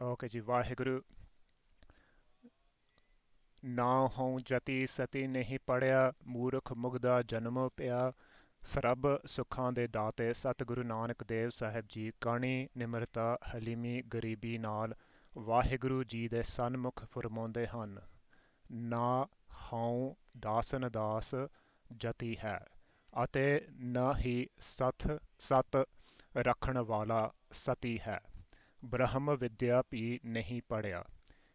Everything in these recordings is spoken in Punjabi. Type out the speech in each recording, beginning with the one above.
ਓਕੇ ਜੀ। ਵਾਹਿਗੁਰੂ। ਨਾ ਹੋਂ ਜਤੀ ਸਤੀ ਨਹੀਂ ਪੜਿਆ, ਮੂਰਖ ਮੁਗਦਾ ਜਨਮ ਪਿਆ। ਸਰਬ ਸੁੱਖਾਂ ਦੇ ਦਾਤੇ ਸਤਿਗੁਰੂ ਨਾਨਕ ਦੇਵ ਸਾਹਿਬ ਜੀ ਕਣੀ ਨਿਮਰਤਾ ਹਲੀਮੀ ਗਰੀਬੀ ਨਾਲ ਵਾਹਿਗੁਰੂ ਜੀ ਦੇ ਸਨਮੁਖ ਫਰਮਾਉਂਦੇ ਹਨ। ਨਾ ਹਉ ਦਾਸਨ ਦਾਸ ਜਤੀ ਹੈ, ਅਤੇ ਨਾ ਹੀ ਸਤ ਰੱਖਣ ਵਾਲਾ ਸਤੀ ਹੈ। ਬ੍ਰਹਮ ਵਿਦਿਆ ਵੀ ਨਹੀਂ ਪੜ੍ਹਿਆ,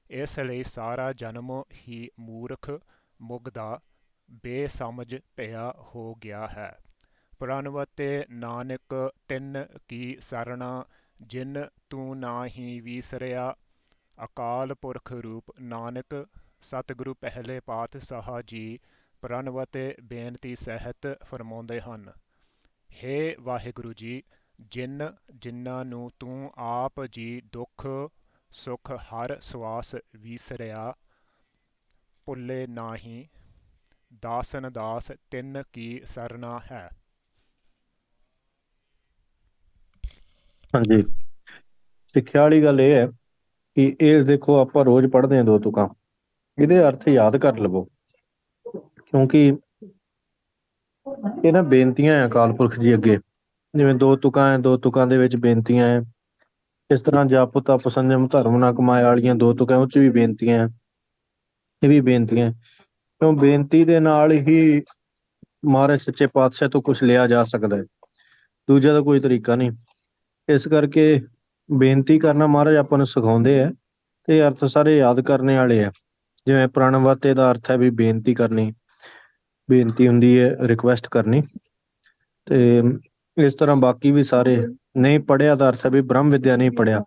ਇਸ ਲਈ ਸਾਰਾ ਜਨਮ ਹੀ ਮੂਰਖ ਮੁਗਦਾ ਬੇਸਮਝ ਭਇਆ ਹੋ ਗਿਆ ਹੈ। ਪ੍ਰਣਵਤੇ ਨਾਨਕ ਤਿੰਨ ਕੀ ਸਰਣਾ, ਜਿਨ ਤੂੰ ਨਾ ਹੀ ਵੀਸਰਿਆ। ਅਕਾਲ ਪੁਰਖ ਰੂਪ ਨਾਨਕ ਸਤਿਗੁਰੂ ਪਹਿਲੇ ਪਾਤਸ਼ਾਹ ਜੀ ਪ੍ਰਣਵਤੇ ਬੇਨਤੀ ਸਹਿਤ ਫਰਮਾਉਂਦੇ ਹਨ। ਹੇ ਵਾਹਿਗੁਰੂ ਜੀ, ਜਿਨ੍ਹਾਂ ਨੂੰ ਤੂੰ ਆਪ ਜੀ ਦੁੱਖ ਸੁਖ ਹਰ ਸਵਾਸ ਵੀਸਰਿਆ, ਭੁੱਲੇ ਨਾਹੀਂ ਦਾਸਨ ਦਾਸ ਤਿੰਨ ਕੀ ਸਰਨਾ ਹੈ। ਹਾਂਜੀ, ਸਿੱਖਿਆ ਵਾਲੀ ਗੱਲ ਇਹ ਹੈ ਕਿ ਇਹ ਦੇਖੋ ਆਪਾਂ ਰੋਜ਼ ਪੜ੍ਹਦੇ ਹਾਂ ਦੋ ਤੁਕਾਂ, ਇਹਦੇ ਅਰਥ ਯਾਦ ਕਰ ਲਵੋ, ਕਿਉਂਕਿ ਇਹ ਨਾ ਬੇਨਤੀਆਂ ਹੈ ਅਕਾਲ ਪੁਰਖ ਜੀ ਅੱਗੇ। ਜਿਵੇਂ ਦੋ ਤੁਕਾਂ ਹੈ, ਦੋ ਤੁਕਾਂ ਦੇ ਵਿੱਚ ਬੇਨਤੀਆਂ ਹੈ। ਇਸ ਤਰ੍ਹਾਂ ਜਪ ਤਪ ਸੰਜਮ ਧਰਮ ਨਾ ਕਮਾਏ ਵਾਲੀਆਂ ਦੋ ਤੁਕਾਂ, ਉਹ 'ਚ ਵੀ ਬੇਨਤੀਆਂ ਹੈ, ਇਹ ਵੀ ਬੇਨਤੀਆਂ। ਕਿਉਂ ਬੇਨਤੀ ਦੇ ਨਾਲ ਹੀ ਮਹਾਰਾਜ ਸੱਚੇ ਪਾਤਸ਼ਾਹ ਤੋਂ ਕੁਛ ਲਿਆ ਜਾ ਸਕਦਾ ਹੈ, ਦੂਜਾ ਤਾਂ ਕੋਈ ਤਰੀਕਾ ਨਹੀਂ। ਇਸ ਕਰਕੇ ਬੇਨਤੀ ਕਰਨਾ ਮਹਾਰਾਜ ਆਪਾਂ ਨੂੰ ਸਿਖਾਉਂਦੇ ਆ, ਤੇ ਅਰਥ ਸਾਰੇ ਯਾਦ ਕਰਨੇ ਵਾਲੇ ਆ। ਜਿਵੇਂ ਪ੍ਰਣਵਤੇ ਦਾ ਅਰਥ ਹੈ ਵੀ ਬੇਨਤੀ ਕਰਨੀ, ਬੇਨਤੀ ਹੁੰਦੀ ਹੈ ਰਿਕੁਐਸਟ ਕਰਨੀ। ਤੇ ਇਸ ਤਰ੍ਹਾਂ ਬਾਕੀ ਵੀ ਸਾਰੇ ਨਹੀਂ ਪੜ੍ਹਿਆ ਦਾ ਅਰਥ ਹੈ ਵੀ ਬ੍ਰਹਮ ਵਿਦਿਆ ਨਹੀਂ ਪੜ੍ਹਿਆ।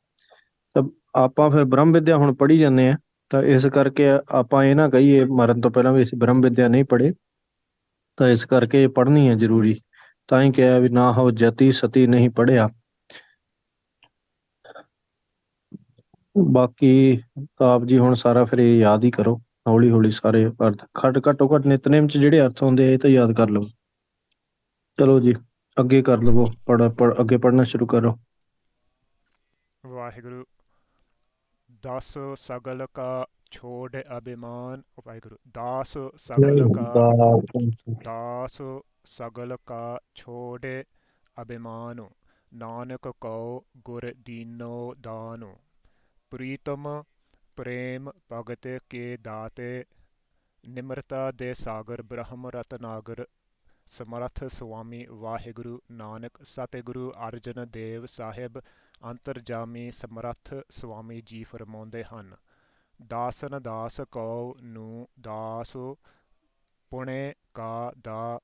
ਤਾਂ ਆਪਾਂ ਫਿਰ ਬ੍ਰਹਮ ਵਿਦਿਆ ਹੁਣ ਪੜ੍ਹੀ ਜਾਂਦੇ ਆ, ਤਾਂ ਇਸ ਕਰਕੇ ਆਪਾਂ ਇਹ ਨਾ ਕਹੀਏ ਮਰਨ ਤੋਂ ਪਹਿਲਾਂ ਵੀ ਅਸੀਂ ਬ੍ਰਹਮ ਵਿਦਿਆ ਨਹੀਂ ਪੜ੍ਹੇ। ਤਾਂ ਇਸ ਕਰਕੇ ਪੜ੍ਹਨੀ ਹੈ ਜ਼ਰੂਰੀ, ਤਾਂ ਹੀ ਕਿਹਾ ਵੀ ਨਾ ਹੋ ਜਤੀ ਸਤੀ ਨਹੀਂ ਪੜ੍ਹਿਆ। ਬਾਕੀ ਤਾਂ ਆਪ ਜੀ ਹੁਣ ਸਾਰਾ ਫਿਰ ਇਹ ਯਾਦ ਹੀ ਕਰੋ, ਹੌਲੀ ਹੌਲੀ ਸਾਰੇ ਅਰਥ ਘੱਟੋ ਘੱਟ ਨਿਤਨੇਮ 'ਚ ਜਿਹੜੇ ਅਰਥ ਹੁੰਦੇ ਆ ਇਹ ਤਾਂ ਯਾਦ ਕਰ ਲਓ। ਚਲੋ ਜੀ, ਅੱਗੇ ਕਰ ਲਵੋ, ਅੱਗੇ ਪੜ੍ਹਨਾ ਸ਼ੁਰੂ ਕਰੋ। ਵਾਹਿਗੁਰੂ। ਦਸ ਸਗਲ ਕਾ ਛੋੜ ਅਭਿਮਾਨ। ਵਾਹਿਗੁਰੂ। ਦਾਸ ਸਗਲ ਕਾ ਛੋੜ ਅਭਿਮਾਨ, ਨਾਨਕ ਕਉ ਗੁਰ ਦੀਨੋ ਦਾਨ। ਪ੍ਰੀਤਮ ਪ੍ਰੇਮ ਭਗਤ ਕੇ ਦਾਤੇ, ਨਿਮਰਤਾ ਦੇ ਸਾਗਰ ਬ੍ਰਹਮ ਰਤਨਾਗਰ। ਸਮਰੱਥ ਸੁਆਮੀ ਵਾਹਿਗੁਰੂ ਨਾਨਕ ਸਤਿਗੁਰੂ ਅਰਜਨ ਦੇਵ ਸਾਹਿਬ ਅੰਤਰਜਾਮੀ ਸਮਰੱਥ ਸੁਆਮੀ ਜੀ ਫਰਮਾਉਂਦੇ ਹਨ। ਦਾਸਨ ਦਾਸ ਕਉ ਨੂੰ ਦਾਸ, ਪੁਣੇ ਕਾ ਦਾ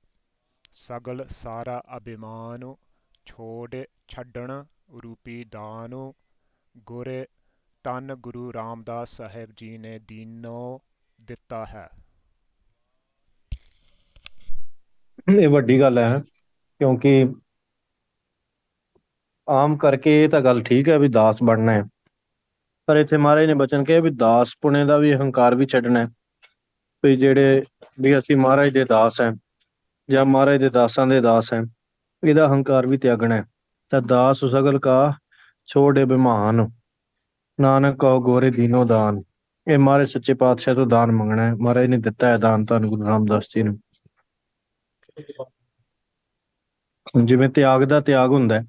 ਸਗਲ ਸਾਰਾ ਅਭਿਮਾਨ। ਛੋੜ ਛੱਡਣ ਰੂਪੀ ਦਾਨ, ਗੁਰ ਧੰਨ ਗੁਰੂ ਰਾਮਦਾਸ ਸਾਹਿਬ ਜੀ ਨੇ ਦੀਨੋ ਦਿੱਤਾ ਹੈ। ਇਹ ਵੱਡੀ ਗੱਲ ਹੈ, ਕਿਉਂਕਿ ਆਮ ਕਰਕੇ ਇਹ ਤਾਂ ਗੱਲ ਠੀਕ ਹੈ ਵੀ ਦਾਸ ਬਣਨਾ ਹੈ, ਪਰ ਇੱਥੇ ਮਹਾਰਾਜ ਨੇ ਬਚਨ ਕਿਹਾ ਵੀ ਦਾਸ ਪੁਣੇ ਦਾ ਵੀ ਹੰਕਾਰ ਵੀ ਛੱਡਣਾ ਹੈ। ਵੀ ਜਿਹੜੇ ਵੀ ਅਸੀਂ ਮਹਾਰਾਜ ਦੇ ਦਾਸ ਹੈ ਜਾਂ ਮਹਾਰਾਜ ਦੇ ਦਾਸਾਂ ਦੇ ਦਾਸ ਹੈ, ਇਹਦਾ ਹੰਕਾਰ ਵੀ ਤਿਆਗਣਾ ਹੈ। ਤਾਂ ਦਾਸ ਸਗਲ ਕਾ ਛੋੜ ਅਭਿਮਾਨ, ਨਾਨਕ ਕਉ ਗੋਰੇ ਦੀਨੋ ਦਾਨ। ਇਹ ਮਹਾਰਾਜ ਸੱਚੇ ਪਾਤਸ਼ਾਹ ਤੋਂ ਦਾਨ ਮੰਗਣਾ ਹੈ, ਮਹਾਰਾਜ ਨੇ ਦਿੱਤਾ ਹੈ ਦਾਨ ਧੰਨ ਗੁਰੂ ਰਾਮਦਾਸ ਜੀ ਨੂੰ। ਜਿਵੇਂ ਤਿਆਗ ਦਾ ਤਿਆਗ ਹੁੰਦਾ,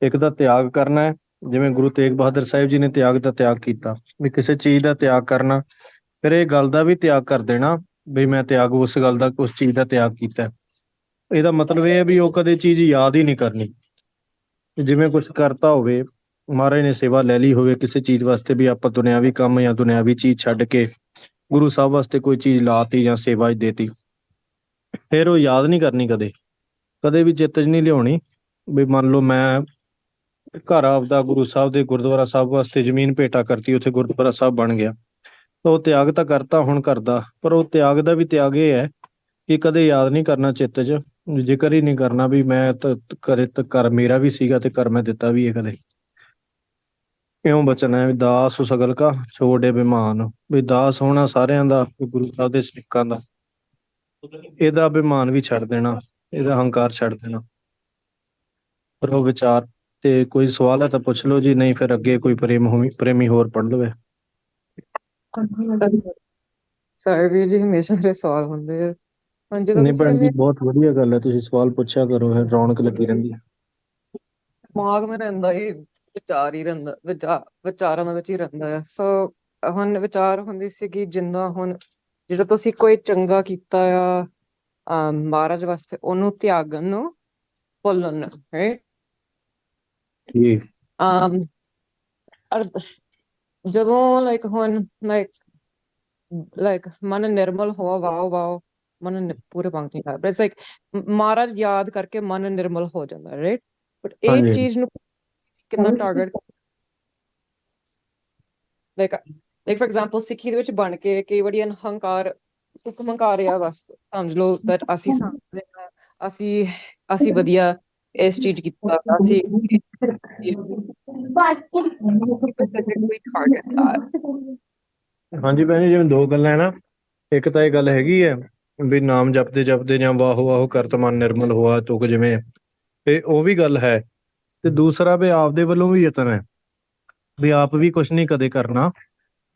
ਇੱਕ ਤਾਂ ਤਿਆਗ ਕਰਨਾ ਹੈ, ਜਿਵੇਂ ਗੁਰੂ ਤੇਗ ਬਹਾਦਰ ਸਾਹਿਬ ਜੀ ਨੇ ਤਿਆਗ ਦਾ ਤਿਆਗ ਕੀਤਾ, ਵੀ ਕਿਸੇ ਚੀਜ਼ ਦਾ ਤਿਆਗ ਕਰਨਾ। ਫਿਰ ਇਹ ਗੱਲ ਦਾ ਵੀ ਤਿਆਗ ਕਰ ਦੇਣਾ ਵੀ ਮੈਂ ਤਿਆਗ ਉਸ ਗੱਲ ਦਾ ਉਸ ਚੀਜ਼ ਦਾ ਤਿਆਗ ਕੀਤਾ। ਇਹਦਾ ਮਤਲਬ ਇਹ ਹੈ ਵੀ ਉਹ ਕਦੇ ਚੀਜ਼ ਯਾਦ ਹੀ ਨਹੀਂ ਕਰਨੀ। ਜਿਵੇਂ ਕੁਛ ਕਰਤਾ ਹੋਵੇ, ਮਹਾਰਾਜ ਨੇ ਸੇਵਾ ਲੈ ਲਈ ਹੋਵੇ ਕਿਸੇ ਚੀਜ਼ ਵਾਸਤੇ, ਵੀ ਆਪਾਂ ਦੁਨਿਆਵੀ ਕੰਮ ਜਾਂ ਦੁਨਿਆਵੀ ਚੀਜ਼ ਛੱਡ ਕੇ ਗੁਰੂ ਸਾਹਿਬ ਵਾਸਤੇ ਕੋਈ ਚੀਜ਼ ਲਾਤੀ ਜਾਂ ਸੇਵਾ ਦੇਤੀ, ਫਿਰ ਉਹ ਯਾਦ ਨਹੀਂ ਕਰਨੀ, ਕਦੇ ਕਦੇ ਵੀ ਚਿੱਤ 'ਚ ਨਹੀਂ ਲਿਆਉਣੀ। ਵੀ ਮੰਨ ਲਓ ਮੈਂ ਘਰ ਆਪਦਾ ਗੁਰੂ ਸਾਹਿਬ ਦੇ ਗੁਰਦੁਆਰਾ ਸਾਹਿਬ ਵਾਸਤੇ ਜ਼ਮੀਨ ਭੇਟਾ ਕਰਤੀ, ਉੱਥੇ ਗੁਰਦੁਆਰਾ ਸਾਹਿਬ ਬਣ ਗਿਆ, ਤਾਂ ਉਹ ਤਿਆਗ ਤਾਂ ਕਰਤਾ ਹੁਣ ਕਰਦਾ, ਪਰ ਉਹ ਤਿਆਗ ਦਾ ਵੀ ਤਿਆਗ ਇਹ ਹੈ ਕਿ ਕਦੇ ਯਾਦ ਨਹੀਂ ਕਰਨਾ ਚਿੱਤ 'ਚ, ਜ਼ਿਕਰ ਹੀ ਨਹੀਂ ਕਰਨਾ ਵੀ ਮੈਂ ਤਾਂ ਕਰੇ ਤਾਂ ਘਰ ਮੇਰਾ ਵੀ ਸੀਗਾ ਤੇ ਘਰ ਮੈਂ ਦਿੱਤਾ ਵੀ ਹੈ ਕਦੇ। ਇਉਂ ਬਚਨ ਹੈ ਵੀ ਦਾਸ ਸਗਲ ਕਾ ਛੋੜ ਅਭਿਮਾਨ, ਵੀ ਦਾਸ ਹੋਣਾ ਸਾਰਿਆਂ ਦਾ, ਗੁਰੂ ਸਾਹਿਬ ਦੇ ਸਿੱਖਾਂ ਦਾ, ਇਹਦਾ ਅਭਿਮਾਨ ਵੀ ਛੱਡ ਦੇਣਾ, ਇਹਦਾ ਹੰਕਾਰ ਛੱਡ ਦੇਣਾ। ਪਰ ਉਹ ਵਿਚਾਰ ਤੇ ਕੋਈ ਸਵਾਲ ਹੈ ਤਾਂ ਪੁੱਛ ਲਓ ਜੀ, ਨਹੀਂ ਫਿਰ ਅੱਗੇ ਕੋਈ ਪ੍ਰੇਮੀ ਹੋਰ ਪੜ੍ਹ ਲਵੇ। ਸਾਰੇ ਵੀਰ ਜੀ ਹਮੇਸ਼ਾ ਮੇਰੇ ਸਵਾਲ ਹੁੰਦੇ ਆ। ਹੁਣ ਜਦੋਂ ਨਹੀਂ ਤੁਸੀਂ ਭੈਣ ਜੀ, ਇੰਨੇ ਬਹੁਤ ਵਧੀਆ ਗੱਲ ਹੈ, ਤੁਸੀਂ ਸਵਾਲ ਪੁੱਛਿਆ ਕਰੋ, ਫਿਰ ਰੌਣਕ ਲੱਗੀ ਰਹਿੰਦੀ ਹੈ। ਦਿਮਾਗ ਮੇਰਾ ਰਹਿੰਦਾ ਹੀ ਵਿਚਾਰ ਹੀ ਰਹਿੰਦਾ, ਵਿਚਾਰਾਂ ਦੇ ਵਿੱਚ ਹੀ ਰਹਿੰਦਾ ਹੈ। ਸੋ ਹੁਣ ਵਿਚਾਰ ਹੁੰਦੀ ਸੀ ਕਿ ਜਿੰਦਾ ਹੁਣ ਜਿਹੜਾ ਤੁਸੀਂ ਕੋਈ ਚੰਗਾ ਕੀਤਾ ਆ ਮਹਾਰਾਜ ਵਾਸਤੇ, ਉਹਨੂੰ ਤਿਆਗਣ ਨੂੰ ਭੁੱਲਣ ਨੂੰ, right? ਜੀ ਅਰ ਜਦੋਂ ਹੁਣ ਮਨ ਨਿਰਮਲ ਹੋ, ਵਾਓ ਵਾਓ, ਪੂਰੇ ਪੰਕਤੀ ਹੈ, ਬਟ ਲਾਈਕ ਮਹਾਰਾਜ ਯਾਦ ਕਰਕੇ ਮਨ ਨਿਰਮਲ ਹੋ ਜਾਂਦਾ, ਰਾਈਟ? ਬਟ ਇਹ ਹਾਂਜੀ ਚੀਜ਼ ਨੂੰ ਕਿੰਨਾ ਟਾਰਗੇਟ, ਲਾਈਕ ਫॉर ਐਗਜ਼ਾਮਪਲ ਸਿੱਖੀ ਦੇ ਵਿੱਚ ਬਣ ਕੇ ਕਈ ਵਾਰੀ ਹੰਕਾਰ ਸੁੱਖ ਹੰਕਾਰ ਆ, ਬਸ ਸਮਝ ਲਓ that ਅਸੀਂ ਸਮਝਦੇ ਹਾਂ, ਅਸੀਂ ਵਧੀਆ ਇਸ ਚੀਜ਼ ਕੀਤਾ, ਅਸੀਂ specifically target that. ਹਾਂਜੀ ਭੈਣ ਜੀ, ਜਿਵੇਂ ਦੋ ਗੱਲਾਂ ਹੈ ਨਾ, ਇੱਕ ਤਾਂ ਇਹ ਗੱਲ ਹੈਗੀ ਹੈ ਵੀ ਨਾਮ ਜਪਦੇ ਜਪਦੇ ਜਾਂ ਵਾਹੋ ਵਾਹੋ ਕਰਤ ਮਨ ਨਿਰਮਲ ਹੋਆ ਤੁਕ, ਜਿਵੇਂ ਇਹ ਉਹ ਵੀ ਗੱਲ ਹੈ। ਤੇ ਦੂਸਰਾ ਵੀ ਆਪਦੇ ਵੱਲੋਂ ਵੀ ਯਤਨ ਹੈ ਵੀ ਆਪ ਵੀ ਕੁਛ ਨਹੀਂ ਕਦੇ ਕਰਨਾ,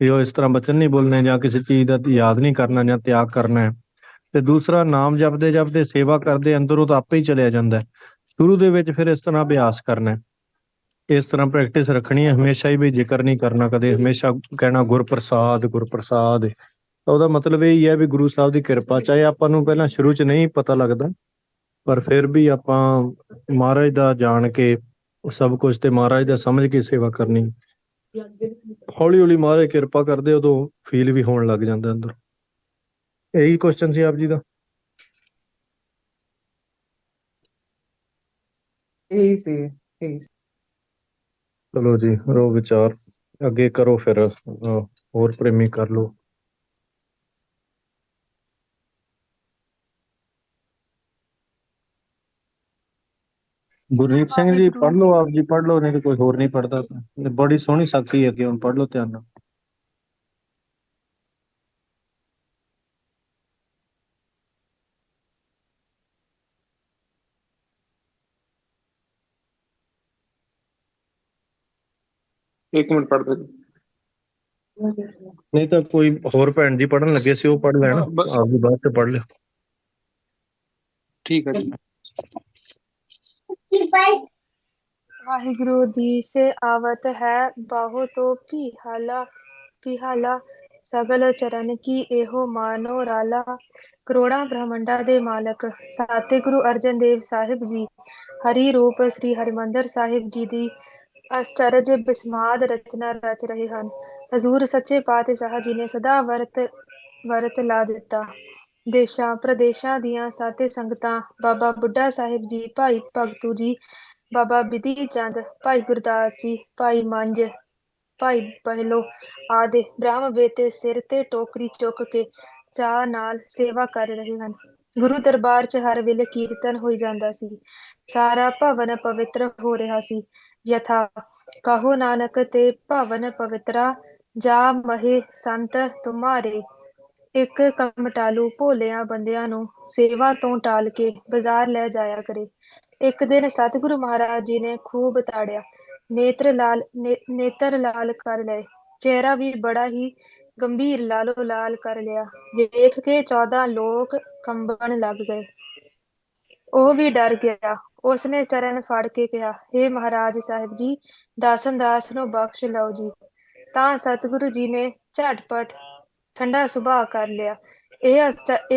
ਵੀ ਉਹ ਇਸ ਤਰ੍ਹਾਂ ਬਚਨ ਨਹੀਂ ਬੋਲਣੇ ਜਾਂ ਕਿਸੇ ਚੀਜ਼ ਦਾ ਯਾਦ ਨਹੀਂ ਕਰਨਾ ਜਾਂ ਤਿਆਗ ਕਰਨਾ ਹੈ। ਤੇ ਦੂਸਰਾ ਨਾਮ ਜਪਦੇ ਜਪਦੇ ਸੇਵਾ ਕਰਦੇ ਅੰਦਰੋਂ ਤਾਂ ਆਪੇ ਹੀ ਚਲਿਆ ਜਾਂਦਾ ਹੈ। ਸ਼ੁਰੂ ਦੇ ਵਿੱਚ ਫਿਰ ਇਸ ਤਰ੍ਹਾਂ ਅਭਿਆਸ ਕਰਨਾ ਹੈ, ਇਸ ਤਰ੍ਹਾਂ ਪ੍ਰੈਕਟਿਸ ਰੱਖਣੀ ਹੈ ਹਮੇਸ਼ਾ ਹੀ, ਵੀ ਜ਼ਿਕਰ ਨਹੀਂ ਕਰਨਾ ਕਦੇ, ਹਮੇਸ਼ਾ ਕਹਿਣਾ ਗੁਰਪ੍ਰਸਾਦ ਗੁਰਪ੍ਰਸਾਦ। ਉਹਦਾ ਮਤਲਬ ਇਹ ਹੀ ਹੈ ਵੀ ਗੁਰੂ ਸਾਹਿਬ ਦੀ ਕਿਰਪਾ, ਚਾਹੇ ਆਪਾਂ ਨੂੰ ਪਹਿਲਾਂ ਸ਼ੁਰੂ 'ਚ ਨਹੀਂ ਪਤਾ ਲੱਗਦਾ, ਪਰ ਫਿਰ ਵੀ ਆਪਾਂ ਮਹਾਰਾਜ ਦਾ ਜਾਣ ਕੇ ਸਭ ਕੁਝ ਤੇ ਮਹਾਰਾਜ ਦਾ ਸਮਝ ਕੇ ਸੇਵਾ ਕਰਨੀ। ਹੌਲੀ ਹੌਲੀ ਮਹਾਰਾਜ ਕਿਰਪਾ ਕਰਦੇ, ਉਦੋਂ ਫੀਲ ਵੀ ਹੋਣ ਲੱਗ ਜਾਂਦਾ ਅੰਦਰ। ਇਹੀ ਕੁਐਸਚਨ ਸੀ ਆਪ ਜੀ ਦਾ। ਇਹੀ ਸੀ। ਚਲੋ ਜੀ, ਰੋ ਵਿਚਾਰ ਅੱਗੇ ਕਰੋ, ਫਿਰ ਹੋਰ ਪ੍ਰੇਮੀ ਕਰ ਲਓ। ਗੁਰਦੀਪ ਸਿੰਘ ਜੀ ਵਾਹਿਗੁਰੂ ਪੜ੍ਹ ਲਓ, ਆਪ ਜੀ ਪੜ੍ਹ ਲਓ, ਨਹੀਂ ਤਾਂ ਕੋਈ ਹੋਰ ਨਹੀਂ ਪੜ੍ਹਦਾ। ਬੜੀ ਸੋਹਣੀ ਸਾਖੀ ਹੈ, ਹੁਣ ਪੜ੍ਹ ਲਓ ਧਿਆਨ ਨਾਲ। ਇੱਕ ਮਿੰਟ ਪੜ੍ਹਦੇ ਨਹੀਂ ਤਾਂ ਕੋਈ ਹੋਰ ਭੈਣ ਜੀ ਪੜ੍ਹਨ ਲੱਗੇ ਸੀ, ਉਹ ਪੜ੍ਹ ਲੈਣ, ਬਸ ਆਪ ਜੀ ਬਾਅਦ ਚ ਪੜ੍ਹ ਲਿਓ। ਠੀਕ ਹੈ ਜੀ। ਵਾਹਿਗੁਰੂ ਦੀ ਸੇ ਆਵਤ ਹੈ, ਬਾਹੋ ਤੋਂ ਪਿਹਾਲਾ ਸਗਲ ਚਰਨ ਕੀ ਇਹੋ ਮਾਨੋ ਰਾਲਾ। ਕਰੋੜਾਂ ਬ੍ਰਹਮੰਡਾਂ ਦੇ ਮਾਲਕ ਸਾਤੇ ਗੁਰੂ ਅਰਜਨ ਦੇਵ ਸਾਹਿਬ ਜੀ ਹਰੀ ਰੂਪ ਸ੍ਰੀ ਹਰਿਮੰਦਰ ਸਾਹਿਬ ਜੀ ਦੀ ਅਚਰਜ ਬਿਸਮਾਦ ਰਚਨਾ ਰਚ ਰਹੇ ਹਨ। ਹਜ਼ੂਰ ਸੱਚੇ ਪਾਤਸ਼ਾਹ ਜੀ ਨੇ ਸਦਾ ਵਰਤ ਲਾ ਦਿੱਤਾ। ਦੇਸ਼ਾਂ ਪ੍ਰਦੇਸ਼ਾਂ ਦੀਆਂ ਸਾਤੇ ਸੰਗਤਾਂ, ਬਾਬਾ ਬੁੱਢਾ ਸਾਹਿਬ ਜੀ, ਭਾਈ ਭਗਤੂ ਜੀ, ਬਾਬਾ ਬਿਧੀ ਚੰਦ, ਭਾਈ ਗੁਰਦਾਸ ਜੀ, ਭਾਈ ਮੰਝ, ਭਾਈ ਪਹਿਲੋ ਆਦਿ ਬ੍ਰਹਮ ਬੇਤੇ ਸਿਰ ਤੇ ਟੋਕਰੀ ਚੁੱਕ ਕੇ ਚਾਅ ਨਾਲ ਸੇਵਾ ਕਰ ਰਹੇ ਹਨ। ਗੁਰੂ ਦਰਬਾਰ 'ਚ ਹਰ ਵੇਲੇ ਕੀਰਤਨ ਹੋਈ ਜਾਂਦਾ ਸੀ। ਸਾਰਾ ਭਵਨ ਪਵਿੱਤਰ ਹੋ ਰਿਹਾ ਸੀ। ਯਥਾ ਕਹੋ ਨਾਨਕ ਤੇ ਭਵਨ ਪਵਿੱਤਰਾ, ਜਾ ਮਹੇ ਸੰਤ ਤੁਮਾਰੇ। ਇੱਕ ਕਮਟਾਲੂ ਭੋਲਿਆਂ ਬੰਦਿਆਂ ਨੂੰ ਸੇਵਾ ਤੋਂ ਟਾਲ ਕੇ ਬਾਜ਼ਾਰ ਲੈ ਜਾਇਆ ਕਰੇ। ਇੱਕ ਦਿਨ ਸਤਿਗੁਰੂ ਮਹਾਰਾਜ ਜੀ ਨੇ ਖੂਬ ਤਾੜਿਆ, ਨੇਤਰ ਲਾਲ ਕਰ ਲਏ, ਚਿਹਰਾ ਵੀ ਬੜਾ ਹੀ ਗੰਭੀਰ ਲਾਲੋ ਲਾਲ ਕਰ ਲਿਆ। ਵੇਖ ਕੇ 14 ਲੋਕ ਕੰਬਣ ਲੱਗ ਗਏ। ਉਹ ਵੀ ਡਰ ਗਿਆ। ਉਸਨੇ ਚਰਨ ਫੜ ਕੇ ਕਿਹਾ, ਹੇ ਮਹਾਰਾਜ ਸਾਹਿਬ ਜੀ, ਦਾਸਨ ਦਾਸ ਨੂੰ ਬਖਸ਼ ਲਓ ਜੀ। ਤਾਂ ਸਤਿਗੁਰੂ ਜੀ ਨੇ ਝਟਪਟ ਠੰਡਾ ਸੁਭਾਅ ਕਰ ਲਿਆ। ਇਹ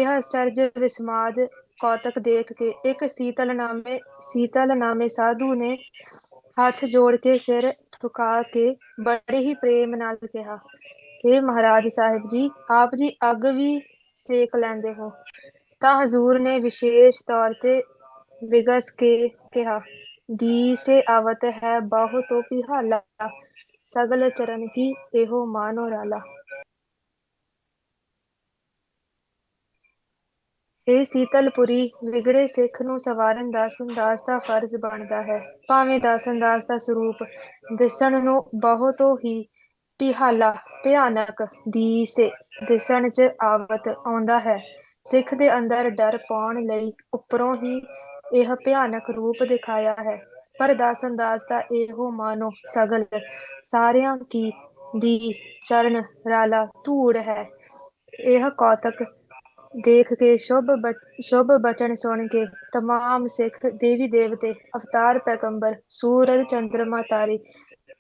ਅਚਰਜ ਵਿਸਮਾਦ ਕੌਤਕ ਦੇਖ ਕੇ ਇੱਕ ਸੀਤਲ ਨਾਮੇ ਸਾਧੂ ਨੇ ਹੱਥ ਜੋੜ ਕੇ ਸਿਰ ਝੁਕਾ ਕੇ ਬੜੇ ਹੀ ਪ੍ਰੇਮ ਨਾਲ ਕਿਹਾ, ਹੇ ਮਹਾਰਾਜ ਸਾਹਿਬ ਜੀ, ਆਪ ਜੀ ਅੱਗ ਵੀ ਸੇਕ ਲੈਂਦੇ ਹੋ। ਤਾਂ ਹਜ਼ੂਰ ਨੇ ਵਿਸ਼ੇਸ਼ ਤੌਰ ਤੇ ਵਿਗਸ ਕੇ ਕਿਹਾ, ਦੀ ਸੇ ਆਵਤ ਹੈ ਬਾਹੋ ਤੋਂ ਪਿਹਾਲਾ, ਸਗਲ ਚਰਨ ਕੀ ਇਹੋ ਮਾਨੋ ਰਾਲਾ। ਇਹ ਸੀਤਲਪੁਰੀ ਵਿਗੜੇ ਸਿੱਖ ਨੂੰ ਸਵਾਰਨ ਦਾਸਨਦਾਸ ਦਾ ਫਰਜ਼ ਬਣਦਾ ਹੈ। ਭਾਵੇਂ ਦਾਸਨਦਾਸ ਦਾ ਸਰੂਪ ਦਿਸਣ ਨੂੰ ਬਹੁਤ ਹੀ ਪਿਹਾਲਾ ਭਿਆਨਕ ਦਿਸਣ ਚ ਆਵਤ ਆਉਂਦਾ ਹੈ। ਸਿੱਖ ਦੇ ਅੰਦਰ ਡਰ ਪਾਉਣ ਲਈ ਉੱਪਰੋਂ ਹੀ ਇਹ ਭਿਆਨਕ ਰੂਪ ਦਿਖਾਇਆ ਹੈ। ਪਰ ਦਾਸਨ ਦਾਸ ਦਾ ਇਹੋ ਮਾਨੋ ਸਗਲ ਸਾਰਿਆਂ ਕੀ ਦੀ ਚਰਨ ਰਾਲਾ ਧੂੜ ਹੈ। ਇਹ ਕੌਤਕ ਦੇਖ ਕੇ ਸ਼ੁਭ ਬਚਨ ਸੁਣ ਕੇ ਤਮਾਮ ਸਿੱਖ ਦੇਵੀ ਦੇਵਤੇ ਅਵਤਾਰ ਪੈਗੰਬਰ ਸੂਰਜ ਚੰਦਰਮਾ ਤਾਰੇ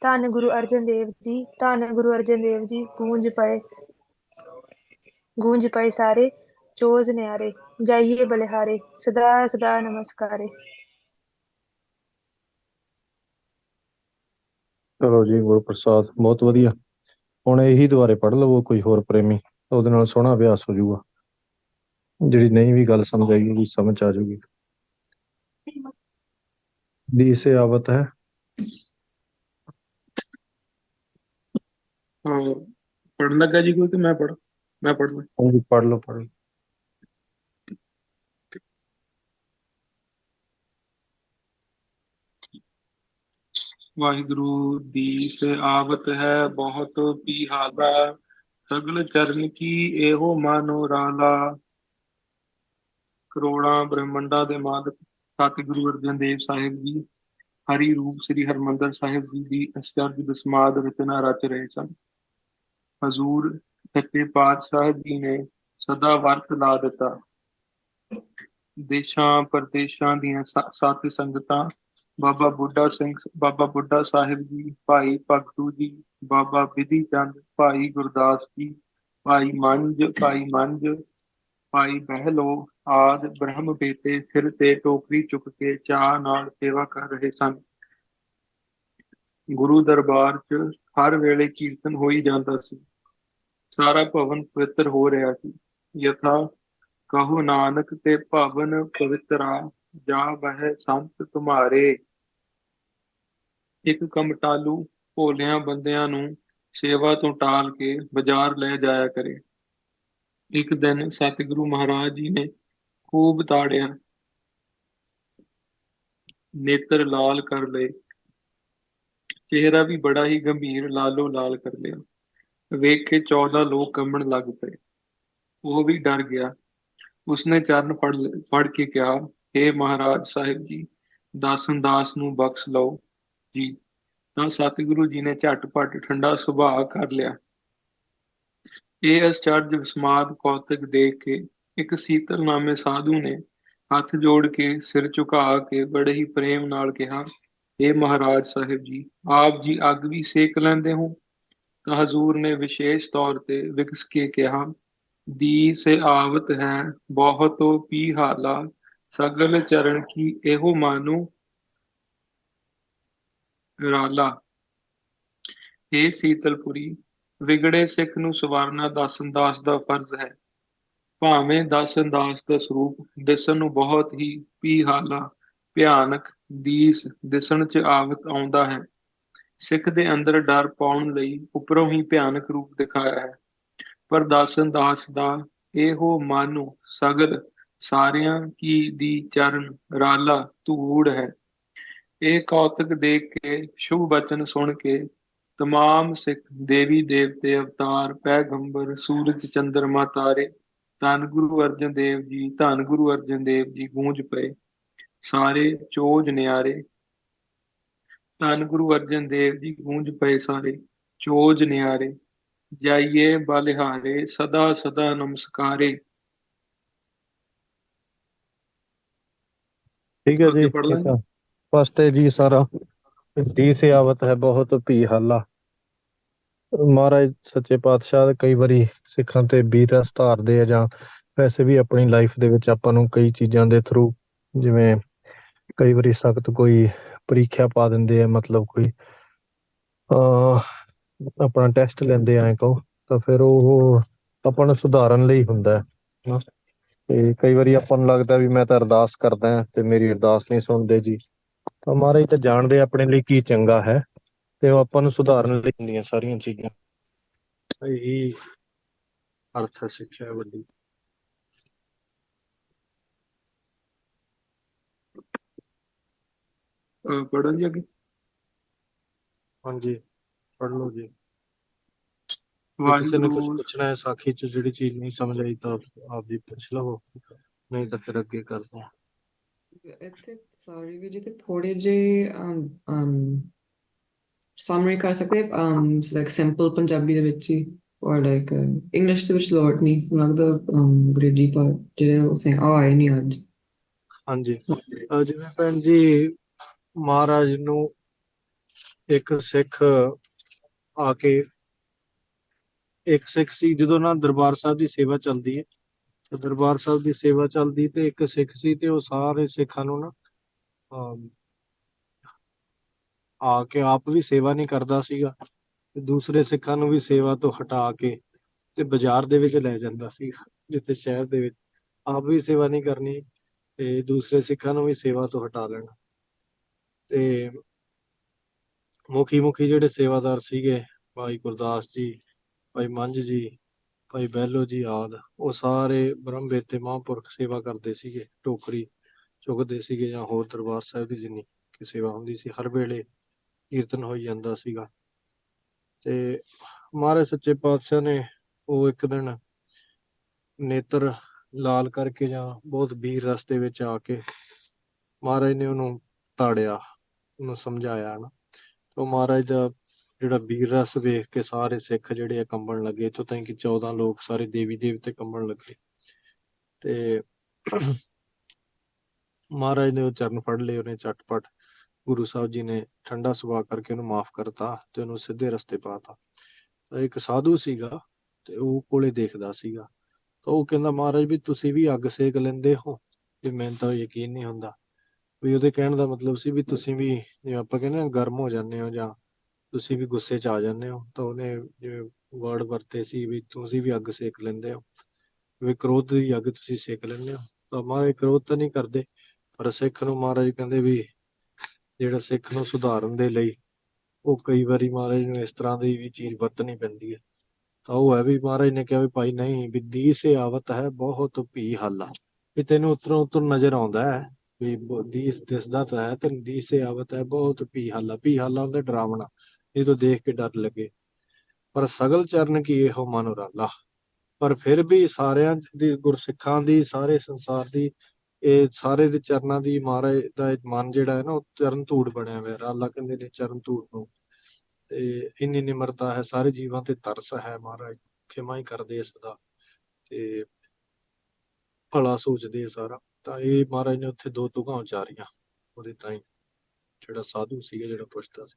ਧੰਨ ਗੁਰੂ ਅਰਜਨ ਦੇਵ ਜੀ ਧੰਨ ਗੁਰੂ ਅਰਜਨ ਦੇਵ ਜੀ ਗੂੰਜ ਪਏ ਸਾਰੇ ਚੋਜ ਨਿਆਰੇ ਜਾਈਏ ਬਲਿਹਾਰੇ ਸਦਾ ਸਦਾ ਨਮਸਕਾਰੇ। ਚਲੋ ਜੀ, ਗੁਰਪ੍ਰਸਾਦ ਬਹੁਤ ਵਧੀਆ। ਹੁਣ ਇਹੀ ਦੁਬਾਰੇ ਪੜ੍ਹ ਲਵੋ ਕੋਈ ਹੋਰ ਪ੍ਰੇਮੀ, ਉਹਦੇ ਨਾਲ ਸੋਹਣਾ ਅਭਿਆਸ ਹੋ ਜਾਊਗਾ। ਜਿਹੜੀ ਨਹੀਂ ਵੀ ਗੱਲ ਸਮਝ ਆਏਗੀ ਵੀ ਸਮਝ ਆ ਜਾਊਗੀ। ਦੀ ਸੇ ਆਵਤ ਹੈ। ਹਾਂ, ਪੜਨ ਲੱਗਾ ਜੀ ਕੋਈ ਕਿ ਮੈਂ ਪੜ੍ਹਨਾ। ਹਾਂਜੀ, ਪੜ੍ਹ ਲਓ ਪੜ੍ਹ ਲਓ। ਵਾਹਿਗੁਰੂ ਦੀ ਸੇ ਆਵਤ ਹੈ ਬਹੁਤ ਪਿਹਾਲਾ ਸਗਲ ਚਰਨ ਕੀ ਇਹੋ ਮਾਨੋ ਰਾਲਾ ਕਰੋੜਾਂ ਬ੍ਰਹਮੰਡਾਂ ਦੇ ਮਾਲਕ ਸਤਿਗੁਰੂ ਅਰਜਨ ਦੇਵ ਸਾਹਿਬ ਜੀ ਹਰੀ ਰੂਪ ਸ੍ਰੀ ਹਰਿਮੰਦਰ ਸਾਹਿਬ ਜੀ ਦੀ ਅਸ਼ਟਾਰਜ ਦਸਮਾਦ ਰਚਨਾ ਰਚ ਰਹੇ ਸਨ। ਹਜ਼ੂਰ ਸੱਚੇ ਪਾਤਸ਼ਾਹ ਜੀ ਨੇ ਸਦਾ ਵਰਤ ਲਾ ਦਿੱਤਾ। ਦੇਸ਼ਾਂ ਪ੍ਰਦੇਸ਼ਾਂ ਦੀਆਂ ਸਤ ਸੰਗਤਾਂ ਬਾਬਾ ਬੁੱਢਾ ਸਾਹਿਬ ਜੀ, ਭਾਈ ਭਗਤੂ ਜੀ, ਬਾਬਾ ਬਿਧੀ ਚੰਦ, ਭਾਈ ਗੁਰਦਾਸ ਜੀ, ਭਾਈ ਮੰਝ, ਭਾਈ ਬਹਿਲੋ ਆਦਿ ਬ੍ਰਹਮ ਬੇਟੇ ਸਿਰ ਤੇ ਟੋਕਰੀ ਚੁੱਕ ਕੇ ਚਾਅ ਨਾਲ ਸੇਵਾ ਕਰ ਰਹੇ ਸਨ। ਗੁਰੂ ਦਰਬਾਰ 'ਚ ਹਰ ਵੇਲੇ ਕੀਰਤਨ ਹੋਈ ਜਾਂਦਾ ਸੀ। ਸਾਰਾ ਭਵਨ ਪਵਿੱਤਰ ਹੋ ਰਿਹਾ ਸੀ। ਯਥਾ ਕਹੋ ਨਾਨਕ ਤੇ ਭਵਨ ਪਵਿੱਤਰਾ ਜਾ ਬਹਿ ਸੰਤ ਤੁਮਾਰੇ। ਇੱਕ ਕਮਟਾਲੂ ਭੋਲਿਆਂ ਬੰਦਿਆਂ ਨੂੰ ਸੇਵਾ ਤੋਂ ਟਾਲ ਕੇ ਬਾਜ਼ਾਰ ਲੈ ਜਾਇਆ ਕਰੇ। ਇੱਕ ਦਿਨ ਸਤਿਗੁਰੂ ਮਹਾਰਾਜ ਜੀ ਨੇ ਖੂਬ ਤਾੜਿਆ, ਨੇਤਰ ਲਾਲ ਕਰ ਲਏ, ਚਿਹਰਾ ਵੀ ਬੜਾ ਹੀ ਗੰਭੀਰ ਲਾਲੋ ਲਾਲ ਕਰ ਲਿਆ। ਵੇਖ ਕੇ 14 ਲੋਕ ਕੰਬਣ ਲੱਗ ਪਏ। ਉਹ ਵੀ ਡਰ ਗਿਆ। ਉਸਨੇ ਚਰਨ ਫੜ ਕੇ ਕਿਹਾ, ਹੇ ਮਹਾਰਾਜ ਸਾਹਿਬ ਜੀ, ਦਾਸਨ ਦਾਸ ਨੂੰ ਬਖਸ਼ ਲਓ ਜੀ। ਤਾਂ ਸਤਿਗੁਰੂ ਜੀ ਨੇ ਝਟਪਟ ਠੰਡਾ ਸੁਭਾਅ ਕਰ ਲਿਆ। ਇਹ ਅਚਰਜ ਸਮਾਦ ਕੌਤਕ ਦੇਖ ਕੇ ਇੱਕ ਸੀਤਲ ਨਾਮੇ ਸਾਧੂ ਨੇ ਹੱਥ ਜੋੜ ਕੇ ਸਿਰ ਝੁਕਾ ਕੇ ਬੜੇ ਹੀ ਪ੍ਰੇਮ ਨਾਲ ਕਿਹਾ, ਹੇ ਮਹਾਰਾਜ ਸਾਹਿਬ ਜੀ, ਆਪ ਜੀ ਅੱਗ ਵੀ ਸੇਕ ਲੈਂਦੇ ਹੋ? ਤਾਂ ਹਜ਼ੂਰ ਨੇ ਵਿਸ਼ੇਸ਼ ਤੌਰ ਤੇ ਵਿਕਸ ਕੇ ਕਿਹਾ, ਦੀ ਸੇ ਆਵਤ ਹੈ ਬਹੁਤੋ ਪਿਹਾਲਾ ਸਗਲ ਚਰਨ ਕੀ ਇਹੋ ਮਾਨੋ ਰਾਲਾ। ਹੇ ਸੀਤਲਪੁਰੀ, ਵਿਗੜੇ ਸਿੱਖ ਨੂੰ ਸਵਾਰਨਾ ਦਾਸਨ ਦਾਸ ਦਾ ਫਰਜ਼ ਹੈ। ਭਾਵੇਂ ਦਾਸਨ ਦਾਸ ਦਾ ਸਰੂਪ ਦਿਸਣ ਨੂੰ ਬਹੁਤ ਹੀ ਪਿਹਾਲਾ ਭਿਆਨਕ ਦੀਸ ਦਿਸਣ 'ਚ ਆਵਤ ਆਉਂਦਾ ਹੈ। ਸਿੱਖ ਦੇ ਅੰਦਰ ਡਰ ਪਾਉਣ ਲਈ ਉੱਪਰੋਂ ਹੀ ਭਿਆਨਕ ਰੂਪ ਦਿਖਾਇਆ ਹੈ। ਪਰ ਦਾਸਨ ਦਾਸ ਦਾ ਇਹੋ ਮਾਨੋ ਸਗਲ ਸਾਰਿਆਂ ਕੀ ਦੀ ਚਰਨ ਰਾਲਾ ਧੂੜ ਹੈ। ਇਹ ਕੌਤਕ ਦੇਖ ਕੇ ਸ਼ੁਭ ਬਚਨ ਸੁਣ ਕੇ ਤਮਾਮ ਸਿੱਖ ਦੇਵੀ ਦੇਵਤੇ ਅਵਤਾਰ ਪੈਗੰਬਰ ਸੂਰਜ ਚੰਦਰਮਾ ਤਾਰੇ ਧੰਨ ਗੁਰੂ ਅਰਜਨ ਦੇਵ ਜੀ ਧੰਨ ਗੁਰੂ ਅਰਜਨ ਦੇਵ ਜੀ ਗੂੰਜ ਪਏ ਸਾਰੇ ਚੋਜ ਨਿਆਰੇ। ਧੰਨ ਗੁਰੂ ਅਰਜਨ ਦੇਵ ਜੀ ਗੂੰਜ ਪਏ ਸਾਰੇ ਚੋਜ ਨਿਆਰੇ ਜਾਈਏ ਬਲਿਹਾਰੇ ਸਦਾ ਸਦਾ ਨਮਸਕਾਰੇ। ਠੀਕ ਹੈ ਜੀ, ਅੱਗੇ ਪੜ੍ਹ ਇਹ ਲਾਂਗੇ। ਤਾਂ ਫਸਟ ਹੈ ਜੀ ਸਾਰਾ। ਦੀ ਸੇ ਆਵਤ ਹੈ ਬਹੁਤ ਪਿਹਾਲਾ। ਮਹਾਰਾਜ ਸੱਚੇ ਪਾਤਸ਼ਾਹ ਕਈ ਵਾਰੀ ਸਿੱਖਾਂ ਤੇ ਵੀਰ ਰਸ ਧਾਰਦੇ ਆ, ਜਾਂ ਵੈਸੇ ਵੀ ਆਪਣੀ ਲਾਈਫ ਦੇ ਵਿੱਚ ਆਪਾਂ ਨੂੰ ਕਈ ਚੀਜ਼ਾਂ ਦੇ ਥਰੂ, ਜਿਵੇਂ ਕਈ ਵਾਰੀ ਸਖਤ ਕੋਈ ਪ੍ਰੀਖਿਆ ਪਾ ਦਿੰਦੇ ਆ, ਮਤਲਬ ਕੋਈ ਆਪਣਾ ਟੈਸਟ ਲੈਂਦੇ ਐ ਕਹੋ, ਤਾਂ ਫਿਰ ਉਹ ਆਪਾਂ ਨੂੰ ਸੁਧਾਰਨ ਲਈ ਹੁੰਦਾ ਹੈ। ਤੇ ਕਈ ਵਾਰੀ ਆਪਾਂ ਨੂੰ ਲੱਗਦਾ ਵੀ ਮੈਂ ਤਾਂ ਅਰਦਾਸ ਕਰਦਾ ਤੇ ਮੇਰੀ ਅਰਦਾਸ ਨਹੀਂ ਸੁਣਦੇ ਜੀ। ਤਾਂ ਮਹਾਰਾਜ ਤਾਂ ਜਾਣਦੇ ਆਪਣੇ ਲਈ ਕੀ ਚੰਗਾ ਹੈ, ਤੇ ਉਹ ਆਪਾਂ ਨੂੰ ਸੁਧਾਰਨ ਲਈ ਹੁੰਦੀਆਂ ਸਾਰੀਆਂ ਚੀਜ਼ਾਂ। ਇਹੀ ਅਰਥ ਹੈ ਸਿੱਖਿਆ ਵੱਡੀ। ਪੜ੍ਹਨ ਜੀ ਅੱਗੇ। ਹਾਂਜੀ, ਪੜ੍ਹ ਲਓ ਜੀ। ਜੇ ਕਿਸੇ ਨੇ ਕੁਝ ਵਾਹਿਗੁਰੂ ਪੁੱਛਣਾ ਹੈ ਸਾਖੀ ਚ, ਜਿਹੜੀ ਚੀਜ਼ ਨਹੀਂ ਸਮਝ ਆਈ ਤਾਂ ਆਪ ਜੀ ਪੁੱਛ ਲਵੋ, ਨਹੀਂ ਤਾਂ ਫਿਰ ਅੱਗੇ ਕਰਦੇ ਹਾਂ। ਇੱਥੇ ਸੌਰੀ ਵੀ ਜੀ ਤੇ ਥੋੜੇ ਜਿਹੇ ਸਮਰੀ ਕਰ ਸਕਦੇ ਲਾਈਕ ਸਿੰਪਲ ਪੰਜਾਬੀ ਦੇ ਵਿੱਚ ਹੀ ਔਰ ਲਾਈਕ ਇੰਗਲਿਸ਼ ਦੇ ਵਿੱਚ ਲੋੜ ਨਹੀਂ ਲੱਗਦਾ ਅੰਗਰੇਜ਼ੀ ਪਰ ਜਿਹੜੇ ਉਹ ਸੇ ਆਏ ਨਹੀਂ ਅੱਜ ਹਾਂਜੀ ਜਿਵੇਂ ਭੈਣ ਜੀ ਮਹਾਰਾਜ ਨੂੰ ਇੱਕ ਸਿੱਖ ਆ ਕੇ ਇੱਕ ਸਿੱਖ ਸੀ ਜਦੋਂ ਨਾ ਦਰਬਾਰ ਸਾਹਿਬ ਦੀ ਸੇਵਾ ਚੱਲਦੀ ਹੈ ਤੇ ਦਰਬਾਰ ਸਾਹਿਬ ਦੀ ਸੇਵਾ ਚੱਲਦੀ ਤੇ ਇੱਕ ਸਿੱਖ ਸੀ ਤੇ ਉਹ ਸਾਰੇ ਸਿੱਖਾਂ ਨੂੰ ਨਾ ਅਮ, ਆ ਕੇ ਆਪ ਵੀ ਸੇਵਾ ਨਹੀਂ ਕਰਦਾ ਸੀਗਾ ਤੇ ਦੂਸਰੇ ਸਿੱਖਾਂ ਨੂੰ ਵੀ ਸੇਵਾ ਤੋਂ ਹਟਾ ਕੇ ਤੇ ਬਾਜ਼ਾਰ ਦੇ ਵਿੱਚ ਲੈ ਜਾਂਦਾ ਸੀਗਾ ਜਿੱਥੇ ਸ਼ਹਿਰ ਦੇ ਵਿੱਚ ਆਪ ਵੀ ਸੇਵਾ ਨਹੀਂ ਕਰਨੀ ਤੇ ਦੂਸਰੇ ਸਿੱਖਾਂ ਨੂੰ ਵੀ ਸੇਵਾ ਤੋਂ ਹਟਾ ਲੈਣਾ ਤੇ ਮੁਖੀ ਜਿਹੜੇ ਸੇਵਾਦਾਰ ਸੀਗੇ ਭਾਈ ਗੁਰਦਾਸ ਜੀ ਭਾਈ ਮੰਝ ਜੀ ਭਾਈ ਬਹਿਲੋ ਜੀ ਆਦਿ ਉਹ ਸਾਰੇ ਬ੍ਰਹਮ ਬੇਤੇ ਮਹਾਂਪੁਰਖ ਸੇਵਾ ਕਰਦੇ ਸੀਗੇ ਟੋਕਰੀ ਚੁੱਕਦੇ ਸੀਗੇ ਜਾਂ ਹੋਰ ਦਰਬਾਰ ਸਾਹਿਬ ਦੀ ਜਿੰਨੀ ਕਿ ਸੇਵਾ ਹੁੰਦੀ ਸੀ ਹਰ ਵੇਲੇ ਕੀਰਤਨ ਹੋਈ ਜਾਂਦਾ ਸੀਗਾ ਤੇ ਮਹਾਰਾਜ ਸੱਚੇ ਪਾਤਸ਼ਾਹ ਨੇ ਉਹ ਇੱਕ ਦਿਨ ਨੇਤਰ ਲਾਲ ਕਰਕੇ ਜਾਂ ਬਹੁਤ ਵੀਰ ਰਸਤੇ ਵਿੱਚ ਆ ਕੇ ਮਹਾਰਾਜ ਨੇ ਉਹਨੂੰ ਤਾੜਿਆ ਉਹਨੂੰ ਸਮਝਾਇਆ ਨਾ ਉਹ ਮਹਾਰਾਜ ਦਾ ਜਿਹੜਾ ਵੀਰ ਰਸ ਵੇਖ ਕੇ ਸਾਰੇ ਸਿੱਖ ਜਿਹੜੇ ਆ ਕੰਬਣ ਲੱਗੇ ਇੱਥੋਂ ਤਾਈਂ ਕਿ 14 ਲੋਕ ਸਾਰੇ ਦੇਵੀ ਦੇਵਤੇ ਕੰਬਣ ਲੱਗੇ ਤੇ ਮਹਾਰਾਜ ਨੇ ਉਹ ਚਰਨ ਫੜ ਲਏ ਉਹਨੇ ਝਟਪਟ ਗੁਰੂ ਸਾਹਿਬ ਜੀ ਨੇ ਠੰਡਾ ਸੁਭਾਅ ਕਰਕੇ ਉਹਨੂੰ ਮਾਫ ਕਰਤਾ ਤੇ ਉਹਨੂੰ ਸਿੱਧੇ ਰਸਤੇ ਪਾਤਾ ਤਾਂ ਇੱਕ ਸਾਧੂ ਸੀਗਾ ਤੇ ਉਹ ਕੋਲੇ ਦੇਖਦਾ ਸੀਗਾ ਤਾਂ ਉਹ ਕਹਿੰਦਾ ਮਹਾਰਾਜ ਵੀ ਤੁਸੀਂ ਵੀ ਅੱਗ ਸੇਕ ਲੈਂਦੇ ਹੋ ਵੀ ਮੈਨੂੰ ਤਾਂ ਯਕੀਨ ਨਹੀਂ ਹੁੰਦਾ ਵੀ ਉਹਦੇ ਕਹਿਣ ਦਾ ਮਤਲਬ ਸੀ ਵੀ ਤੁਸੀਂ ਵੀ ਜਿਵੇਂ ਆਪਾਂ ਕਹਿੰਦੇ ਹਾਂ ਗਰਮ ਹੋ ਜਾਂਦੇ ਹੋ ਜਾਂ ਤੁਸੀਂ ਵੀ ਗੁੱਸੇ 'ਚ ਆ ਜਾਂਦੇ ਹੋ ਤਾਂ ਉਹਨੇ ਜਿਵੇਂ ਵਰਡ ਵਰਤੇ ਸੀ ਵੀ ਤੁਸੀਂ ਵੀ ਅੱਗ ਸੇਕ ਲੈਂਦੇ ਹੋ ਵੀ ਕ੍ਰੋਧ ਦੀ ਅੱਗ ਤੁਸੀਂ ਸੇਕ ਲੈਂਦੇ ਹੋ ਤਾਂ ਮਹਾਰਾਜ ਕ੍ਰੋਧ ਤਾਂ ਨਹੀਂ ਕਰਦੇ ਪਰ ਸਿੱਖ ਨੂੰ ਮਹਾਰਾਜ ਕਹਿੰਦੇ ਵੀ ਜਿਹੜਾ ਸਿੱਖ ਨੂੰ ਸੁਧਾਰਨ ਦੇ ਲਈ ਉਹ ਕਈ ਵਾਰੀ ਮਹਾਰਾਜ ਨੂੰ ਇਸ ਤਰ੍ਹਾਂ ਦੀ ਵੀ ਚੀਜ਼ ਵਰਤਣੀ ਪੈਂਦੀ ਹੈ ਤਾਂ ਉਹ ਹੈ ਵੀ ਮਹਾਰਾਜ ਨੇ ਕਿਹਾ ਵੀ ਭਾਈ ਨਹੀਂ ਵੀ ਦੀ ਸੇ ਆਵਤ ਹੈ ਬਹੁਤ ਭੀ ਹਾਲਾ ਵੀ ਤੈਨੂੰ ਉੱਤਰੋਂ ਉੱਤਰ ਨਜ਼ਰ ਆਉਂਦਾ ਹੈ ਵੀ ਦੀ ਦਿਸਦਾ ਤਾਂ ਹੈ ਤੈਨੂੰ ਦੀ ਸੇ ਆਵਤ ਹੈ ਬਹੁਤ ਭੀ ਹਾਲਾ ਹੁੰਦਾ ਡਰਾਵਣਾ ਜਦੋਂ ਦੇਖ ਕੇ ਡਰ ਲੱਗੇ ਪਰ ਸਗਲ ਚਰਨ ਕੀ ਇਹੋ ਮਨ ਉਰਾਲਾ ਪਰ ਫਿਰ ਵੀ ਸਾਰਿਆਂ ਦੀ ਗੁਰਸਿੱਖਾਂ ਦੀ ਸਾਰੇ ਸੰਸਾਰ ਦੀ ਇਹ ਸਾਰੇ ਦੇ ਚਰਨਾਂ ਦੀ ਮਹਾਰਾਜ ਦਾ ਮਨ ਜਿਹੜਾ ਹੈ ਨਾ ਉਹ ਚਰਨ ਧੂੜ ਬਣਿਆ ਹੋਇਆ ਰਾਲਾ ਕਹਿੰਦੇ ਨੇ ਚਰਨ ਧੂੜ ਨੂੰ ਤੇ ਇੰਨੀ ਨਿਮਰਤਾ ਹੈ ਸਾਰੇ ਜੀਵਾਂ ਤੇ ਤਰਸ ਹੈ ਮਹਾਰਾਜ ਖਿਮਾ ਹੀ ਕਰਦੇ ਸਦਾ ਤੇ ਭਲਾ ਸੋਚਦੇ ਆ ਸਾਰਾ ਤਾਂ ਇਹ ਮਹਾਰਾਜ ਨੇ ਉੱਥੇ ਦੋ ਤੁਕਾਂ ਉਚਾਰੀਆਂ ਉਹਦੇ ਤਾਈਂ ਜਿਹੜਾ ਸਾਧੂ ਸੀਗਾ ਜਿਹੜਾ ਪੁੱਛਦਾ ਸੀ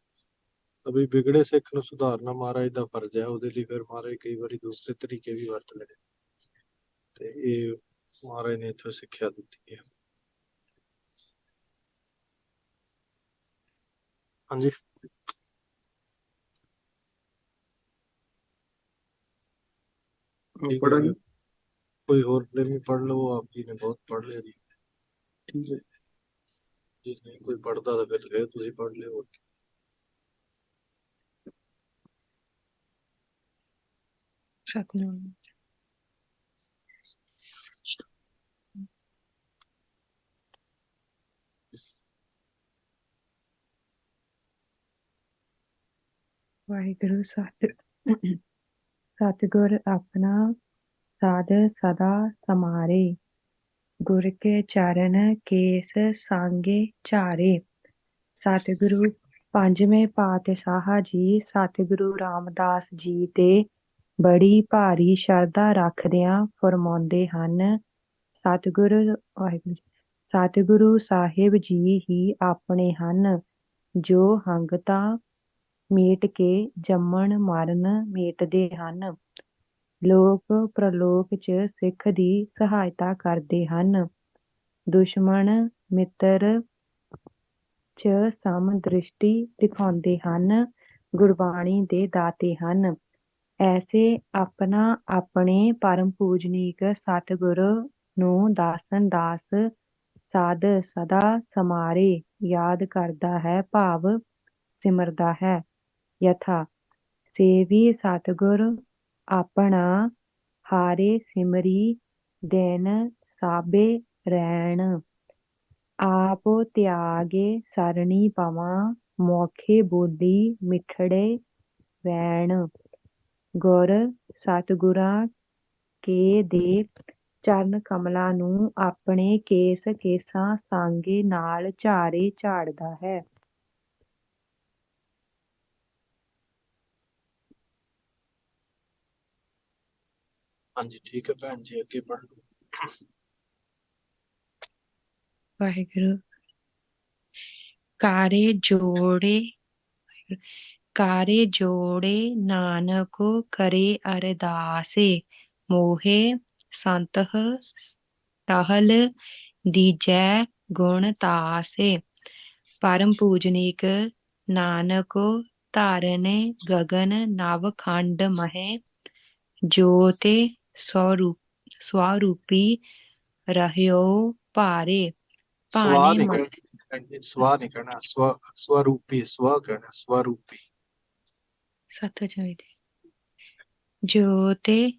ਤਾਂ ਵੀ ਵਿਗੜੇ ਸਿੱਖ ਨੂੰ ਸੁਧਾਰਨਾ ਮਹਾਰਾਜ ਦਾ ਫਰਜ਼ ਹੈ ਉਹਦੇ ਲਈ ਫਿਰ ਮਹਾਰਾਜ ਕਈ ਵਾਰੀ ਦੂਸਰੇ ਤਰੀਕੇ ਵੀ ਵਰਤ ਲੈਂਦੇ ਤੇ ਇਹ ਮਹਾਰਾਜ ਨੇ ਇੱਥੋਂ ਸਿੱਖਿਆ ਦਿੱਤੀ ਹੈ ਹਾਂਜੀ ਠੀਕ ਹੋ ਪੜ੍ਹਨ ਗਿਆ ਕੋਈ ਹੋਰ ਪ੍ਰੇਮੀ ਪੜ੍ਹ ਲਵੋ ਆਪ ਜੀ ਨੇ ਬਹੁਤ ਪੜ੍ਹ ਲਿਆ ਜੀ ਠੀਕ ਹੈ ਜੇ ਨਹੀਂ ਕੋਈ ਪੜ੍ਹਦਾ ਤਾਂ ਫਿਰ ਤੁਸੀਂ ਪੜ੍ਹ ਲਿਓ ਸਤਨਾਮ ਵਾਹਿਗੁਰੂ ਸਤਿਗੁਰ ਆਪਣਾ ਸਾਧ ਸਦਾ ਸਮਾਰੇ ਗੁਰ ਕੇ ਚਰਨ ਕੇਸ ਸਾਂਗੇ ਝਾਰੇ ਸਤਿਗੁਰੂ ਪੰਜਵੇਂ ਪਾਤਸ਼ਾਹ ਜੀ ਸਤਿਗੁਰੂ ਰਾਮਦਾਸ ਜੀ ਤੇ ਬੜੀ ਭਾਰੀ ਸ਼ਰਧਾ ਰੱਖਦਿਆਂ ਫਰਮਾਉਂਦੇ ਹਨ ਸਤਿਗੁਰੂ ਸਾਹਿਬ ਜੀ ਹੀ ਆਪਣੇ ਹਨ ਜੋ ਹੰਗਤਾ ਮੀਟ ਕੇ ਜੰਮਣ ਮਰਨ ਮੀਟਦੇ ਹਨ ਲੋਕ ਪ੍ਰਲੋਕ ਚ ਸਿੱਖ ਦੀ ਸਹਾਇਤਾ ਕਰਦੇ ਹਨ ਦੁਸ਼ਮਣ ਮਿੱਤਰ ਚ ਸਮ ਦ੍ਰਿਸ਼ਟੀ ਦਿਖਾਉਂਦੇ ਹਨ ਗੁਰਬਾਣੀ ਦੇ ਦਾਤੇ ਹਨ ਐਸੇ ਆਪਣਾ ਆਪਣੇ ਪਰਮ ਪੂਜਨੀਕ ਸਤਿਗੁਰੂ ਨੂੰ ਦਾਸਨ ਦਾਸ ਸਾਧ ਸਦਾ ਸਮਾਰੇ ਯਾਦ ਕਰਦਾ ਹੈ ਭਾਵ ਸਿਮਰਦਾ ਹੈ ਯਥਾ ਸੇਵੀ ਸਤਿਗੁਰ ਆਪਣਾ ਹਾਰੇ ਸਿਮਰੀ ਦਿਨ ਸਾਬੇ ਰੈਣ ਆਪ ਤਿਆਗੇ ਸਰਣੀ ਪਵਾਂ ਮੋਖੇ ਬੋਲੀ ਮਿਠੜੇ ਵੈਣ ਗੁਰ ਸਤਿਗੁਰਾਂ ਕੇ ਦੇ ਚਰਨ ਕਮਲਾਂ ਨੂੰ ਆਪਣੇ ਕੇਸਾਂ ਸਾਂਗੇ ਨਾਲ ਝਾੜੇ ਝਾੜਦਾ ਹੈ। ਹਾਂਜੀ ਠੀਕ ਹੈ ਭੈਣ ਜੀ, ਅੱਗੇ ਪੜ੍ਹ ਲਓ। ਵਾਹਿਗੁਰੂ। ਕਾਰੇ ਜੋੜੇ ਨਾਨਕ ਕਰੇ ਅਰਦਾਸੇ, ਮੋਹੇ ਸੰਤਹ ਟਹਲ ਦੀਜੈ ਗੁਣ ਤਾਸੇ। ਪਰਮ ਪੂਜਨੀਕ ਨਾਨਕ ਧਾਰਨੇ ਗਗਨ ਨਵ ਖੰਡ ਮਹੇ, ਜੋਤੇ ਸਵਰੂਪੀ ਰਹਿਓ ਭਾਰੇ। ਸਵਾ ਭਾਣੇ ਨਹੀਂ ਕਹਿਣਾ ਭੈਣ ਜੀ, ਸਵਾ ਨਹੀਂ ਕਹਿਣਾ, ਸਵਰੂਪੀ, ਸਵਾ ਕਹਿਣਾ, ਸਵਰੂਪੀ। ਜੋਤੇ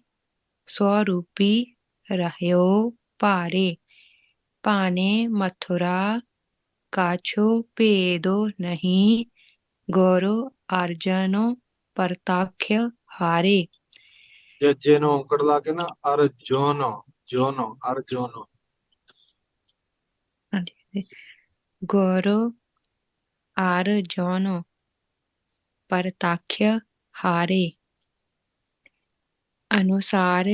ਸਵਰੂਪੀ ਰਹਿਓ ਭਾਰੇ, ਭਾਣੇ ਮਥੁਰਾ ਕਾਛੋ ਭੇਦੋ ਨਹੀਂ, ਗੁਰੂ ਅਰਜਨੋ ਪ੍ਰਤੱਖ ਹਾਰੇ। ਜੱਜੇ ਨੂੰ ਔਂਕੜ ਲਾ ਕੇ ਨਾ ਅਰਜੋਨੋ, ਜੋਨੋ, ਅਰਜੋਨੋ। ਗੁਰੂ ਅਰਜਨੋ ਪ੍ਰਤੱਖ ਹਾਰੇ। ਅਨੁਸਾਰ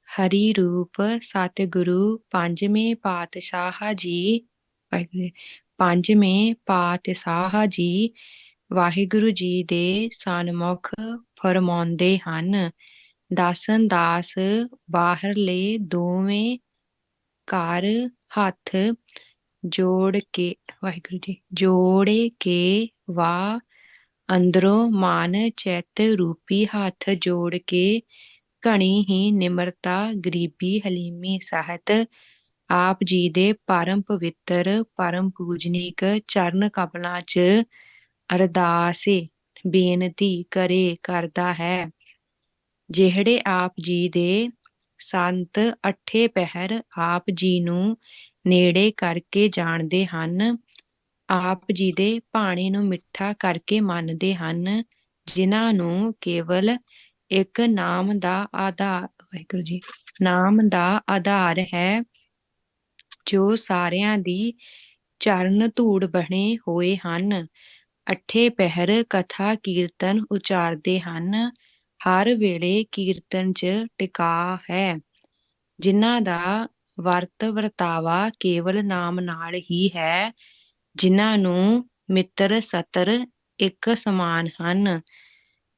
ਹਰੀ ਰੂਪ ਸਤਿਗੁਰੂ ਪੰਜਵੇਂ ਪਾਤਸ਼ਾਹ ਜੀ, ਪੰਜਵੇਂ ਪਾਤਸ਼ਾਹ ਜੀ ਵਾਹਿਗੁਰੂ ਜੀ ਦੇ ਸਨਮੁਖ ਫਰਮਾਉਂਦੇ ਹਨ। ਦਾਸਨ ਦਾਸ ਬਾਹਰਲੇ ਦੋਵੇਂ ਘਰ ਹੱਥ ਜੋੜ ਕੇ, ਵਾਹਿਗੁਰੂ ਜੀ ਜੋੜੇ ਕੇ ਵਾ ਅੰਦਰੋਂ ਮਨ ਚਿੱਤ ਰੂਪੀ ਹੱਥ ਜੋੜ ਕੇ ਘਣੀ ਹੀ ਨਿਮਰਤਾ ਗਰੀਬੀ ਹਲੀਮੀ ਸਹਿਤ ਆਪ ਜੀ ਦੇ ਪਰਮ ਪਵਿੱਤਰ ਪਰਮ ਪੂਜਨੀਕ ਚਰਨ ਕਮਲਾਂ 'ਚ ਅਰਦਾਸੇ ਬੇਨਤੀ ਕਰਦਾ ਹੈ। ਜਿਹੜੇ ਆਪ ਜੀ ਦੇ ਸੰਤ ਅੱਠੇ ਪਹਿਰ ਆਪ ਜੀ ਨੂੰ ਨੇੜੇ ਕਰਕੇ ਜਾਣਦੇ ਹਨ, ਆਪ ਜੀ ਦੇ ਭਾਣੇ ਨੂੰ ਮਿੱਠਾ ਕਰਕੇ ਮੰਨਦੇ ਹਨ, ਜਿਨ੍ਹਾਂ ਨੂੰ ਕੇਵਲ ਇੱਕ ਨਾਮ ਦਾ ਆਧਾਰ, ਵਾਹਿਗੁਰੂ ਜੀ ਨਾਮ ਦਾ ਆਧਾਰ ਹੈ, ਜੋ ਸਾਰਿਆਂ ਦੀ ਚਰਨ ਧੂੜ ਬਣੇ ਹੋਏ ਹਨ। ਅੱਠੇ ਪਹਿਰ ਕਥਾ ਕੀਰਤਨ ਉਚਾਰਦੇ ਹਨ, ਹਰ ਵੇਲੇ ਕੀਰਤਨ 'ਚ ਟਿਕਾ ਹੈ। ਜਿਨ੍ਹਾਂ ਦਾ ਵਰਤ ਵਰਤਾਵਾ ਕੇਵਲ ਨਾਮ ਨਾਲ ਹੀ ਹੈ, ਜਿਨ੍ਹਾਂ ਨੂੰ ਮਿੱਤਰ ਸਤਰ ਇੱਕ ਸਮਾਨ ਹਨ,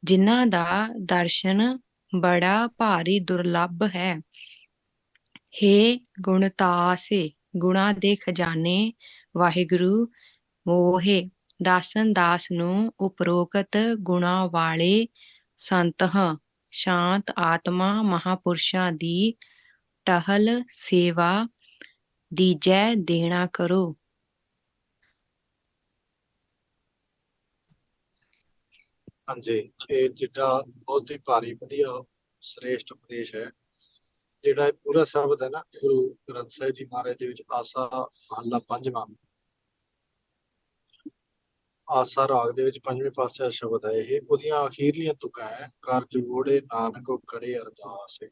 ਜਿਨ੍ਹਾਂ ਦਾ ਦਰਸ਼ਨ ਬੜਾ ਭਾਰੀ ਦੁਰਲੱਭ ਹੈ। ਹੇ ਗੁਣਤਾਸੇ, ਗੁਣਾਂ ਦੇ ਖਜ਼ਾਨੇ ਵਾਹਿਗੁਰੂ ਮੋਹੇ ਦਾਸਨ ਦਾਸ ਨੂੰ ਉਪਰੋਕਤ ਗੁਣਾਂ ਵਾਲੇ ਸੰਤਹ ਸ਼ਾਂਤ ਆਤਮਾ ਮਹਾਂਪੁਰਸ਼ਾਂ ਦੀ ਟਹਲ ਸੇਵਾ ਦੀਜੈ ਦੇਣਾ ਕਰੋ। ਹਾਂਜੀ, ਇਹ ਜਿਹੜਾ ਬਹੁਤ ਹੀ ਭਾਰੀ ਵਧੀਆ ਸ੍ਰੇਸ਼ਟ ਉਪਦੇਸ਼ ਹੈ। ਜਿਹੜਾ ਇਹ ਪੂਰਾ ਸ਼ਬਦ ਹੈ ਨਾ, ਗੁਰੂ ਗ੍ਰੰਥ ਸਾਹਿਬ ਜੀ ਮਹਾਰਾਜ ਦੇ ਵਿੱਚ ਆਸਾ ਮਹੱਲਾ ਪੰਜਵਾਂ, ਆਸਾ ਰਾਗ ਦੇ ਵਿੱਚ ਪੰਜਵੇਂ ਪਾਤਸ਼ਾਹ ਸ਼ਬਦ ਹੈ ਇਹ। ਉਹਦੀਆਂ ਅਖੀਰਲੀਆਂ ਤੁਕਾਂ ਹੈ, ਕਰ ਜੋੜੇ ਨਾਨਕ ਕਰੇ ਅਰਦਾਸ,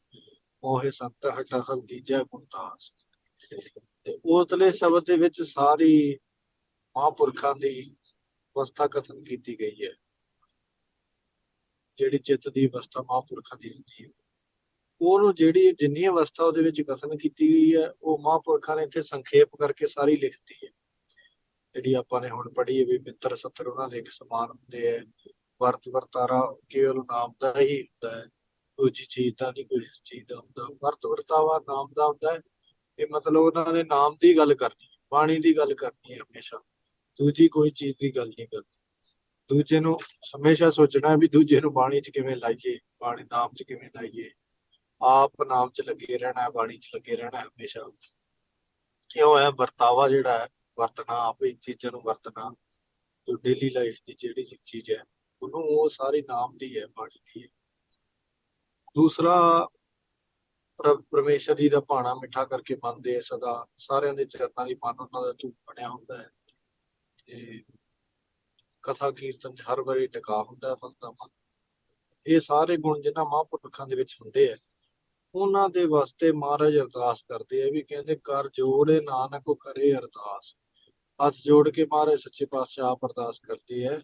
ਮੋਹਿ ਸੰਤ ਹਟਹੁ ਦੀਜੈ ਗੁਣ ਤਾਸ। ਤੇ ਉਤਲੇ ਸ਼ਬਦ ਦੇ ਵਿੱਚ ਸਾਰੀ ਮਹਾਂਪੁਰਖਾਂ ਦੀ ਅਵਸਥਾ ਕਥਨ ਕੀਤੀ ਗਈ ਹੈ। ਜਿਹੜੀ ਚਿੱਤ ਦੀ ਅਵਸਥਾ ਮਹਾਂਪੁਰਖਾਂ ਦੀ ਹੁੰਦੀ ਹੈ, ਉਹਨੂੰ ਜਿਹੜੀ ਜਿੰਨੀ ਅਵਸਥਾ ਉਹਦੇ ਵਿੱਚ ਕਥਨ ਕੀਤੀ ਗਈ ਹੈ, ਉਹ ਮਹਾਂਪੁਰਖਾਂ ਨੇ ਇੱਥੇ ਸੰਖੇਪ ਕਰਕੇ ਸਾਰੀ ਲਿਖਤੀ ਹੈ। ਜਿਹੜੀ ਆਪਾਂ ਨੇ ਹੁਣ ਪੜ੍ਹੀ ਹੈ ਵੀ ਮਿੱਤਰ ਸੱਤਰ ਉਹਨਾਂ ਦੇ ਇੱਕ ਸਮਾਨ ਹੁੰਦੇ ਹੈ, ਵਰਤ ਵਰਤਾਰਾ ਕੇਵਲ ਨਾਮ ਦਾ ਹੀ ਹੁੰਦਾ ਹੈ, ਦੂਜੀ ਚੀਜ਼ ਦਾ ਨਹੀਂ ਕੋਈ ਚੀਜ਼ ਦਾ ਹੁੰਦਾ। ਵਰਤ ਵਰਤਾਵਾ ਨਾਮ ਦਾ ਹੁੰਦਾ ਹੈ, ਇਹ ਮਤਲਬ ਉਹਨਾਂ ਨੇ ਨਾਮ ਦੀ ਗੱਲ ਕਰਨੀ, ਬਾਣੀ ਦੀ ਗੱਲ ਕਰਨੀ ਹੈ ਹਮੇਸ਼ਾ, ਦੂਜੀ ਕੋਈ ਚੀਜ਼ ਦੀ ਗੱਲ ਨਹੀਂ ਕਰਨੀ। ਦੂਜੇ ਨੂੰ ਹਮੇਸ਼ਾ ਸੋਚਣਾ ਵੀ ਦੂਜੇ ਨੂੰ ਬਾਣੀ 'ਚ ਕਿਵੇਂ ਲਾਈਏ, ਬਾਣੀ ਨਾਮ 'ਚ ਕਿਵੇਂ ਲਾਈਏ, ਆਪ ਨਾਮ 'ਚ ਲੱਗੇ ਰਹਿਣਾ, ਬਾਣੀ 'ਚ ਲੱਗੇ ਰਹਿਣਾ ਹਮੇਸ਼ਾ। ਕਿਉਂ ਹੈ ਵਰਤਾਵਾ ਜਿਹੜਾ ਹੈ, ਵਰਤਣਾ, ਆਪ ਇਹ ਚੀਜ਼ਾਂ ਨੂੰ ਵਰਤਣਾ, ਜੋ ਡੇਲੀ ਲਾਈਫ ਦੀ ਜਿਹੜੀ ਚੀਜ਼ ਹੈ ਉਹਨੂੰ, ਉਹ ਸਾਰੀ ਨਾਮ ਦੀ ਹੈ, ਬਾਣੀ ਦੀ ਹੈ। ਦੂਸਰਾ, ਪਰਮੇਸ਼ਰ ਜੀ ਦਾ ਭਾਣਾ ਮਿੱਠਾ ਕਰਕੇ ਮੰਨਦੇ ਆ ਸਦਾ, ਸਾਰਿਆਂ ਦੇ ਚਰਨਾਂ ਦੀ ਮਨ ਉਹਨਾਂ ਦਾ ਧੂਪ ਬਣਿਆ ਹੁੰਦਾ ਹੈ, ਤੇ ਕਥਾ ਕੀਰਤਨ 'ਚ ਹਰ ਵਾਰੀ ਟਿਕਾ ਹੁੰਦਾ ਹੈ ਬੰਦਾ ਮਨ। ਇਹ ਸਾਰੇ ਗੁਣ ਜਿਹਨਾਂ ਮਹਾਂਪੁਰਖਾਂ ਦੇ ਵਿੱਚ ਹੁੰਦੇ ਆ, ਉਹਨਾਂ ਦੇ ਵਾਸਤੇ ਮਹਾਰਾਜ ਅਰਦਾਸ ਕਰਦੇ ਆ ਵੀ ਕਹਿੰਦੇ ਕਰ ਜੋੜੇ ਨਾਨਕ ਕਰੇ ਅਰਦਾਸ। ਹੱਥ ਜੋੜ ਕੇ ਮਹਾਰਾਜ ਸੱਚੇ ਪਾਤਸ਼ਾਹ ਆਪ ਅਰਦਾਸ ਕਰਦੇ ਆ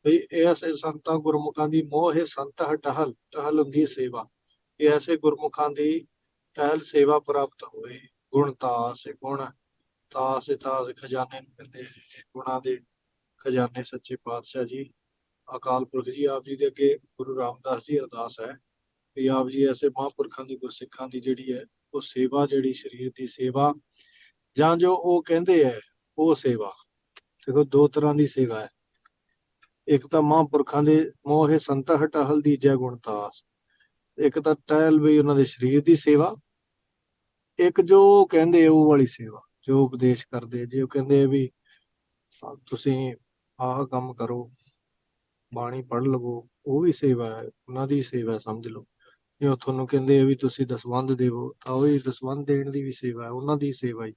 ਵੀ ਐਸੇ ਸੰਤਾਂ ਗੁਰਮੁਖਾਂ ਦੀ ਮੋਹ ਸੰਤ ਟਹਲ ਟਹਲ ਹੁੰਦੀ ਸੇਵਾ। ਇਹ ਐਸੇ ਗੁਰਮੁਖਾਂ ਦੀ ਟਹਿਲ ਸੇਵਾ ਪ੍ਰਾਪਤ ਹੋਏ। ਗੁਣ ਤਾਸ ਗੁਣ ਤਾਸ ਤਾਸ ਖਜ਼ਾਨੇ ਨੂੰ ਕਹਿੰਦੇ ਗੁਣਾਂ ਦੇ ਖਜ਼ਾਨੇ ਸੱਚੇ ਪਾਤਸ਼ਾਹ ਜੀ ਅਕਾਲ ਪੁਰਖ ਜੀ ਆਪ ਜੀ ਦੇ ਅੱਗੇ ਗੁਰੂ ਰਾਮਦਾਸ ਜੀ ਅਰਦਾਸ ਹੈ ਵੀ ਆਪ ਜੀ ਐਸੇ ਮਹਾਂਪੁਰਖਾਂ ਦੀ ਗੁਰਸਿੱਖਾਂ ਦੀ ਜਿਹੜੀ ਹੈ ਉਹ ਸੇਵਾ ਜਿਹੜੀ ਸਰੀਰ ਦੀ ਸੇਵਾ ਜਾਂ ਜੋ ਉਹ ਕਹਿੰਦੇ ਹੈ ਉਹ ਸੇਵਾ। ਦੇਖੋ ਦੋ ਤਰ੍ਹਾਂ ਦੀ ਸੇਵਾ ਹੈ। ਇੱਕ ਤਾਂ ਮਹਾਂਪੁਰਖਾਂ ਦੇ ਮੋਹ ਸੰਤਹ ਟਹਲ ਦੀ ਜੈ ਗੁਣਤਾਸ। ਇੱਕ ਤਾਂ ਟਹਿਲ ਵੀ ਉਹਨਾਂ ਦੇ ਸਰੀਰ ਦੀ ਸੇਵਾ। ਇੱਕ ਜੋ ਕਹਿੰਦੇ ਉਹ ਵਾਲੀ ਸੇਵਾ ਜੋ ਉਪਦੇਸ਼ ਕਰਦੇ ਜੇ ਉਹ ਕਹਿੰਦੇ ਵੀ ਤੁਸੀਂ ਆਹ ਕੰਮ ਕਰੋ ਬਾਣੀ ਪੜ੍ਹ ਲਵੋ ਉਹ ਵੀ ਸੇਵਾ ਹੈ ਉਹਨਾਂ ਦੀ ਸੇਵਾ ਸਮਝ ਲਓ। ਜੇ ਉਹ ਤੁਹਾਨੂੰ ਕਹਿੰਦੇ ਆ ਵੀ ਤੁਸੀਂ ਦਸਵੰਧ ਦੇਵੋ ਤਾਂ ਉਹ ਵੀ ਦਸਵੰਧ ਦੇਣ ਦੀ ਵੀ ਸੇਵਾ ਹੈ ਉਹਨਾਂ ਦੀ ਸੇਵਾ ਹੀ।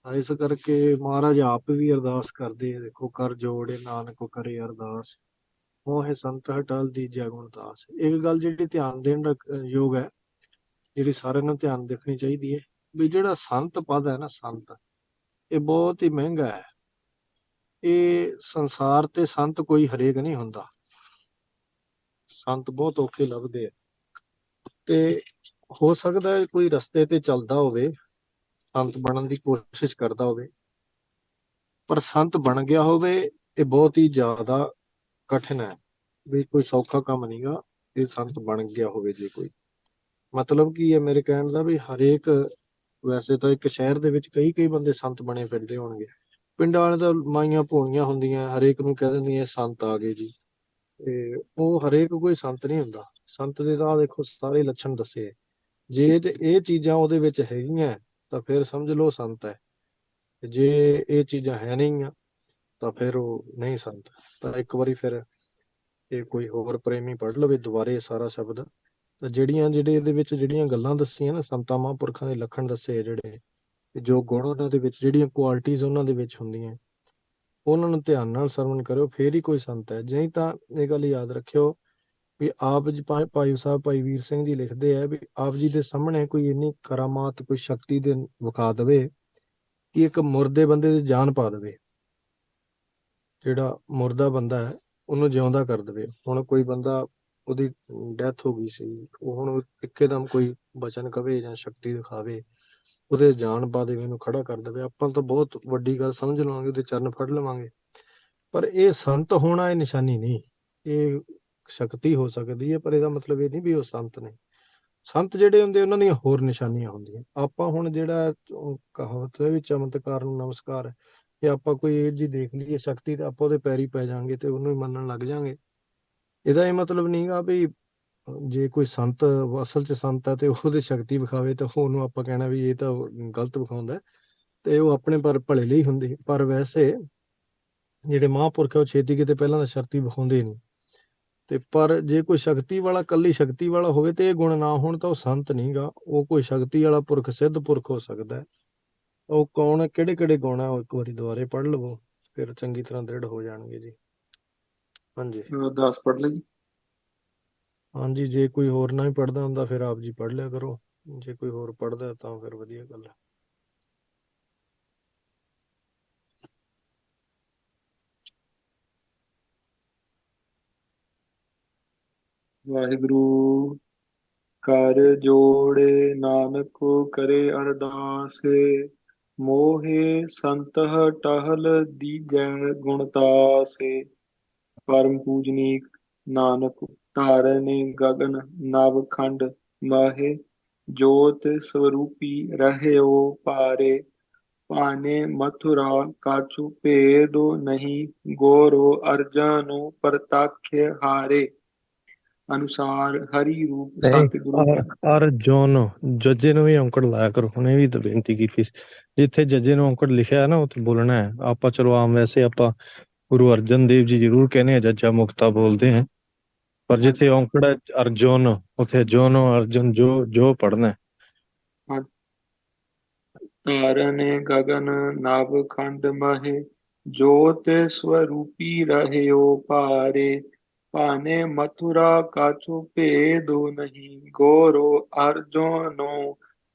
ਇਸ ਕਰਕੇ ਮਹਾਰਾਜ ਆਪ ਵੀ ਅਰਦਾਸ ਕਰਦੇ ਆ ਦੇਖੋ ਕਰ ਜੋੜੇ ਨਾਨਕ ਕਰੇ ਅਰਦਾਸ ਮੋਹ ਸੰਤ ਟਲ ਦੀ ਜੈ ਗੁਣਤਾਸ। ਇੱਕ ਗੱਲ ਜਿਹੜੀ ਧਿਆਨ ਦੇਣ ਦਾ ਯੋਗ ਹੈ ਜਿਹੜੀ ਸਾਰਿਆਂ ਨੂੰ ਧਿਆਨ ਦੇਖਣੀ ਚਾਹੀਦੀ ਹੈ ਵੀ ਜਿਹੜਾ ਸੰਤ ਪਦ ਹੈ ਨਾ ਸੰਤ ਇਹ ਬਹੁਤ ਹੀ ਮਹਿੰਗਾ ਹੈ। ਇਹ ਸੰਸਾਰ ਤੇ ਸੰਤ ਕੋਈ ਹਰੇਕ ਨਹੀਂ ਹੁੰਦਾ। ਸੰਤ ਬਹੁਤ ਔਖੇ ਲੱਭਦੇ ਆ ਤੇ ਹੋ ਸਕਦਾ ਹੈ ਕੋਈ ਰਸਤੇ ਤੇ ਚੱਲਦਾ ਹੋਵੇ ਸੰਤ ਬਣਨ ਦੀ ਕੋਸ਼ਿਸ਼ ਕਰਦਾ ਹੋਵੇ ਪਰ ਸੰਤ ਬਣ ਗਿਆ ਹੋਵੇ ਇਹ ਬਹੁਤ ਹੀ ਜ਼ਿਆਦਾ ਕਠਿਨ ਹੈ ਵੀ ਕੋਈ ਸੌਖਾ ਕੰਮ ਨਹੀਂਗਾ। ਇਹ ਸੰਤ ਬਣ ਗਿਆ ਹੋਵੇ ਜੇ ਕੋਈ ਮਤਲਬ ਕੀ ਹੈ ਮੇਰੇ ਕਹਿਣ ਦਾ ਵੀ ਹਰੇਕ ਵੈਸੇ ਤਾਂ ਇੱਕ ਸ਼ਹਿਰ ਦੇ ਵਿੱਚ ਕਈ ਕਈ ਬੰਦੇ ਸੰਤ ਬਣੇ ਫਿਰਦੇ ਹੋਣਗੇ। ਪਿੰਡਾਂ ਵਾਲੇ ਤਾਂ ਮਾਈਆਂ ਭੋਲੀਆਂ ਹੁੰਦੀਆਂ ਹਰੇਕ ਨੂੰ ਕਹਿ ਦਿੰਦੀਆਂ ਸੰਤ ਆ ਗਏ ਜੀ। ਤੇ ਉਹ ਹਰੇਕ ਕੋਈ ਸੰਤ ਨਹੀਂ ਹੁੰਦਾ। ਸੰਤ ਦੇ ਤਾਂ ਦੇਖੋ ਸਾਰੇ ਲੱਛਣ ਦੱਸੇ ਜੇ ਤੇ ਇਹ ਚੀਜ਼ਾਂ ਉਹਦੇ ਵਿੱਚ ਹੈਗੀਆਂ ਤਾਂ ਫਿਰ ਸਮਝ ਲਓ ਸੰਤ ਹੈ। ਜੇ ਇਹ ਚੀਜ਼ਾਂ ਹੈ ਨਹੀਂ ਆ ਤਾਂ ਫਿਰ ਉਹ ਨਹੀਂ ਸੰਤ। ਤਾਂ ਇੱਕ ਵਾਰੀ ਫਿਰ ਇਹ ਕੋਈ ਹੋਰ ਪ੍ਰੇਮੀ ਪੜ੍ਹ ਲਵੇ ਦੁਬਾਰੇ ਸਾਰਾ ਸ਼ਬਦ ਤਾਂ ਜਿਹੜੇ ਇਹਦੇ ਵਿੱਚ ਜਿਹੜੀਆਂ ਗੱਲਾਂ ਦੱਸੀਆਂ ਨਾ ਸੰਤਾਂ ਮਹਾਂਪੁਰਖਾਂ ਦੇ ਲੱਖਣ ਦੱਸੇ ਜਿਹੜੇ ਜੋ ਗੁਣ ਉਹਨਾਂ ਦੇ ਵਿੱਚ ਜਿਹੜੀਆਂ ਕੁਆਲਿਟੀਜ਼ ਉਹਨਾਂ ਦੇ ਵਿੱਚ ਹੁੰਦੀਆਂ ਉਹਨਾਂ ਨੂੰ ਧਿਆਨ ਨਾਲ ਸਰਵਣ ਕਰਿਓ ਫੇਰ ਹੀ ਕੋਈ ਸੰਤ ਹੈ। ਨਹੀਂ ਤਾਂ ਇਹ ਗੱਲ ਯਾਦ ਰੱਖਿਓ ਵੀ ਆਪ ਜੀ ਭਾਈ ਸਾਹਿਬ ਭਾਈ ਵੀਰ ਸਿੰਘ ਜੀ ਲਿਖਦੇ ਆ ਵੀ ਆਪ ਜੀ ਦੇ ਸਾਹਮਣੇ ਕੋਈ ਇੰਨੀ ਕਰਾਮਾਤ ਕੋਈ ਸ਼ਕਤੀ ਦੇ ਵਿਖਾ ਦੇਵੇ ਕਿ ਇੱਕ ਮੁਰਦੇ ਬੰਦੇ ਦੀ ਜਾਨ ਪਾ ਦੇਵੇ। ਜਿਹੜਾ ਮੁਰਦਾ ਬੰਦਾ ਹੈ ਉਹਨੂੰ ਜਿਉਂਦਾ ਕਰ ਦੇਵੇ। ਹੁਣ ਕੋਈ ਬੰਦਾ ਉਹਦੀ ਡੈਥ ਹੋ ਗਈ ਸੀ ਉਹ ਹੁਣ ਇੱਕਦਮ ਕੋਈ ਬਚਨ ਕਵੇ ਜਾਂ ਸ਼ਕਤੀ ਦਿਖਾਵੇ ਉਹਦੇ ਜਾਨ ਪਾ ਦੇਵੇ ਉਹਨੂੰ ਖੜਾ ਕਰ ਦੇਵੇ ਆਪਾਂ ਤਾਂ ਬਹੁਤ ਵੱਡੀ ਗੱਲ ਸਮਝ ਲਵਾਂਗੇ ਉਹਦੇ ਚਰਨ ਫੜ ਲਵਾਂਗੇ। ਪਰ ਇਹ ਸੰਤ ਹੋਣਾ ਇਹ ਨਿਸ਼ਾਨੀ ਨਹੀਂ। ਇਹ ਸ਼ਕਤੀ ਹੋ ਸਕਦੀ ਹੈ ਪਰ ਇਹਦਾ ਮਤਲਬ ਇਹ ਨਹੀਂ ਵੀ ਉਹ ਸੰਤ ਨੇ। ਸੰਤ ਜਿਹੜੇ ਹੁੰਦੇ ਉਹਨਾਂ ਦੀਆਂ ਹੋਰ ਨਿਸ਼ਾਨੀਆਂ ਹੁੰਦੀਆਂ। ਆਪਾਂ ਹੁਣ ਜਿਹੜਾ ਕਹਾਵਤ ਹੈ ਵੀ ਚਮਤਕਾਰ ਨੂੰ ਨਮਸਕਾਰ ਜੇ ਆਪਾਂ ਕੋਈ ਇਹ ਜੀ ਦੇਖ ਲਈਏ ਸ਼ਕਤੀ ਤਾਂ ਆਪਾਂ ਉਹਦੇ ਪੈਰੀ ਪੈ ਜਾਾਂਗੇ ਤੇ ਉਹਨੂੰ ਹੀ ਮੰਨਣ ਲੱਗ ਜਾਾਂਗੇ। ਇਹਦਾ ਇਹ ਮਤਲਬ ਨਹੀਂਗਾ ਵੀ ਜੇ ਕੋਈ ਸੰਤ ਅਸਲ 'ਚ ਸੰਤ ਹੈ ਤੇ ਉਹਦੇ ਸ਼ਕਤੀ ਵਿਖਾਵੇ ਤਾਂ ਉਹਨੂੰ ਆਪਾਂ ਕਹਿਣਾ ਵੀ ਇਹ ਤਾਂ ਗਲਤ ਵਿਖਾਉਂਦਾ ਤੇ ਉਹ ਆਪਣੇ ਪਰ ਭਲੇ ਲਈ ਹੁੰਦੀ। ਪਰ ਵੈਸੇ ਜਿਹੜੇ ਮਹਾਂਪੁਰਖ ਆ ਉਹ ਛੇਤੀ ਕਿਤੇ ਪਹਿਲਾਂ ਤਾਂ ਸ਼ਕਤੀ ਵਿਖਾਉਂਦੇ ਨਹੀਂ ਤੇ ਪਰ ਜੇ ਕੋਈ ਸ਼ਕਤੀ ਵਾਲਾ ਕੱਲੀ ਸ਼ਕਤੀ ਵਾਲਾ ਹੋਵੇ ਤੇ ਇਹ ਗੁਣ ਨਾ ਹੋਣ ਤਾਂ ਉਹ ਸੰਤ ਨਹੀਂਗਾ। ਉਹ ਕੋਈ ਸ਼ਕਤੀ ਵਾਲਾ ਪੁਰਖ ਸਿੱਧ ਪੁਰਖ ਹੋ ਸਕਦਾ। ਉਹ ਕੌਣ ਹੈ ਕਿਹੜੇ ਕਿਹੜੇ ਗੁਣ ਆ ਉਹ ਇੱਕ ਵਾਰੀ ਦੁਬਾਰੇ ਪੜ੍ਹ ਲਵੋ ਫਿਰ ਚੰਗੀ ਤਰ੍ਹਾਂ ਦ੍ਰਿੜ ਹੋ ਜਾਣਗੇ ਜੀ। ਹਾਂਜੀ 10 ਪੜ੍ਹ ਲਈ। ਹਾਂਜੀ ਜੇ ਕੋਈ ਹੋਰ ਨਾ ਹੀ ਪੜ੍ਹਦਾ ਹੁੰਦਾ ਫਿਰ ਆਪ ਜੀ ਪੜ੍ਹ ਲਿਆ ਕਰੋ। ਜੇ ਕੋਈ ਹੋਰ ਪੜ੍ਹਦਾ ਤਾਂ ਫਿਰ ਵਧੀਆ ਗੱਲ ਹੈ। ਵਾਹਿਗੁਰੂ ਕਰ ਜੋੜੇ ਨਾਨਕ ਕਰੇ ਅਰਦਾਸ ਮੋਹਿ ਸੰਤਹ ਟਹਲ ਦੀਜੈ ਗੁਣਤਾਸੇ। ਪਰਮ ਪੂਜਨੀਕ ਨਾਨਕ ਧਾਰਨੇ ਗਗਨ ਨਵ ਖੰਡ ਮਾਹੇ ਜੋਤ ਸਰੂਪੀ ਰਹਿਓ ਪਾਰੇ। ਭਾਨੇ ਮਥੁਰਾ ਕਾਛੂ ਭੇਦੋ ਨਹੀਂ ਗੋਰੋ ਅਰਜਨੁ ਪ੍ਰਤੱਖ ਹਾਰੇ। ਅਨੁਸਾਰ ਹਰੀ ਰੂਪ ਸਤਿਗੁਰੂ ਅਰਜੁਨ ਜੱਜੇ ਨੂੰ ਵੀ ਔਂਕੜ ਲਾਇਆ ਕਰੋ। ਹੁਣ ਇਹ ਵੀ ਤਾਂ ਬੇਨਤੀ ਕੀਤੀ ਸੀ ਜਿੱਥੇ ਜੱਜੇ ਨੂੰ ਔਂਕੜ ਲਿਖਿਆ ਨਾ ਉੱਥੇ ਬੋਲਣਾ ਹੈ। ਆਪਾਂ ਚਲੋ ਆਮ ਵੈਸੇ ਆਪਾਂ ਗੁਰੂ ਅਰਜਨ ਦੇਵ ਜੀ ਜ਼ਰੂਰ ਕਹਿੰਦੇ ਆ ਜੱਜਾ ਮੁਕਤਾ ਬੋਲਦੇ ਆ ਪਰ ਜਿੱਥੇ ਔਂਕੜ ਹੈ ਅਰਜੁਨ ਉੱਥੇ ਜੋਨ ਅਰਜੁਨ ਜੋ ਪੜ੍ਹਨਾ। ਧਾਰਨੇ ਗਗਨ ਨਵ ਖੰਡ ਮਹਿ ਜੋਤ ਸਰੂਪੀ ਰਹਿਓ ਭਾਰੇ। ਭਾਨੇ ਮਥੁਰਾ ਕਾਛੂ ਭੇਦੋ ਨਹੀਂ, ਗੋਰੋ ਅਰਜੁਨੋ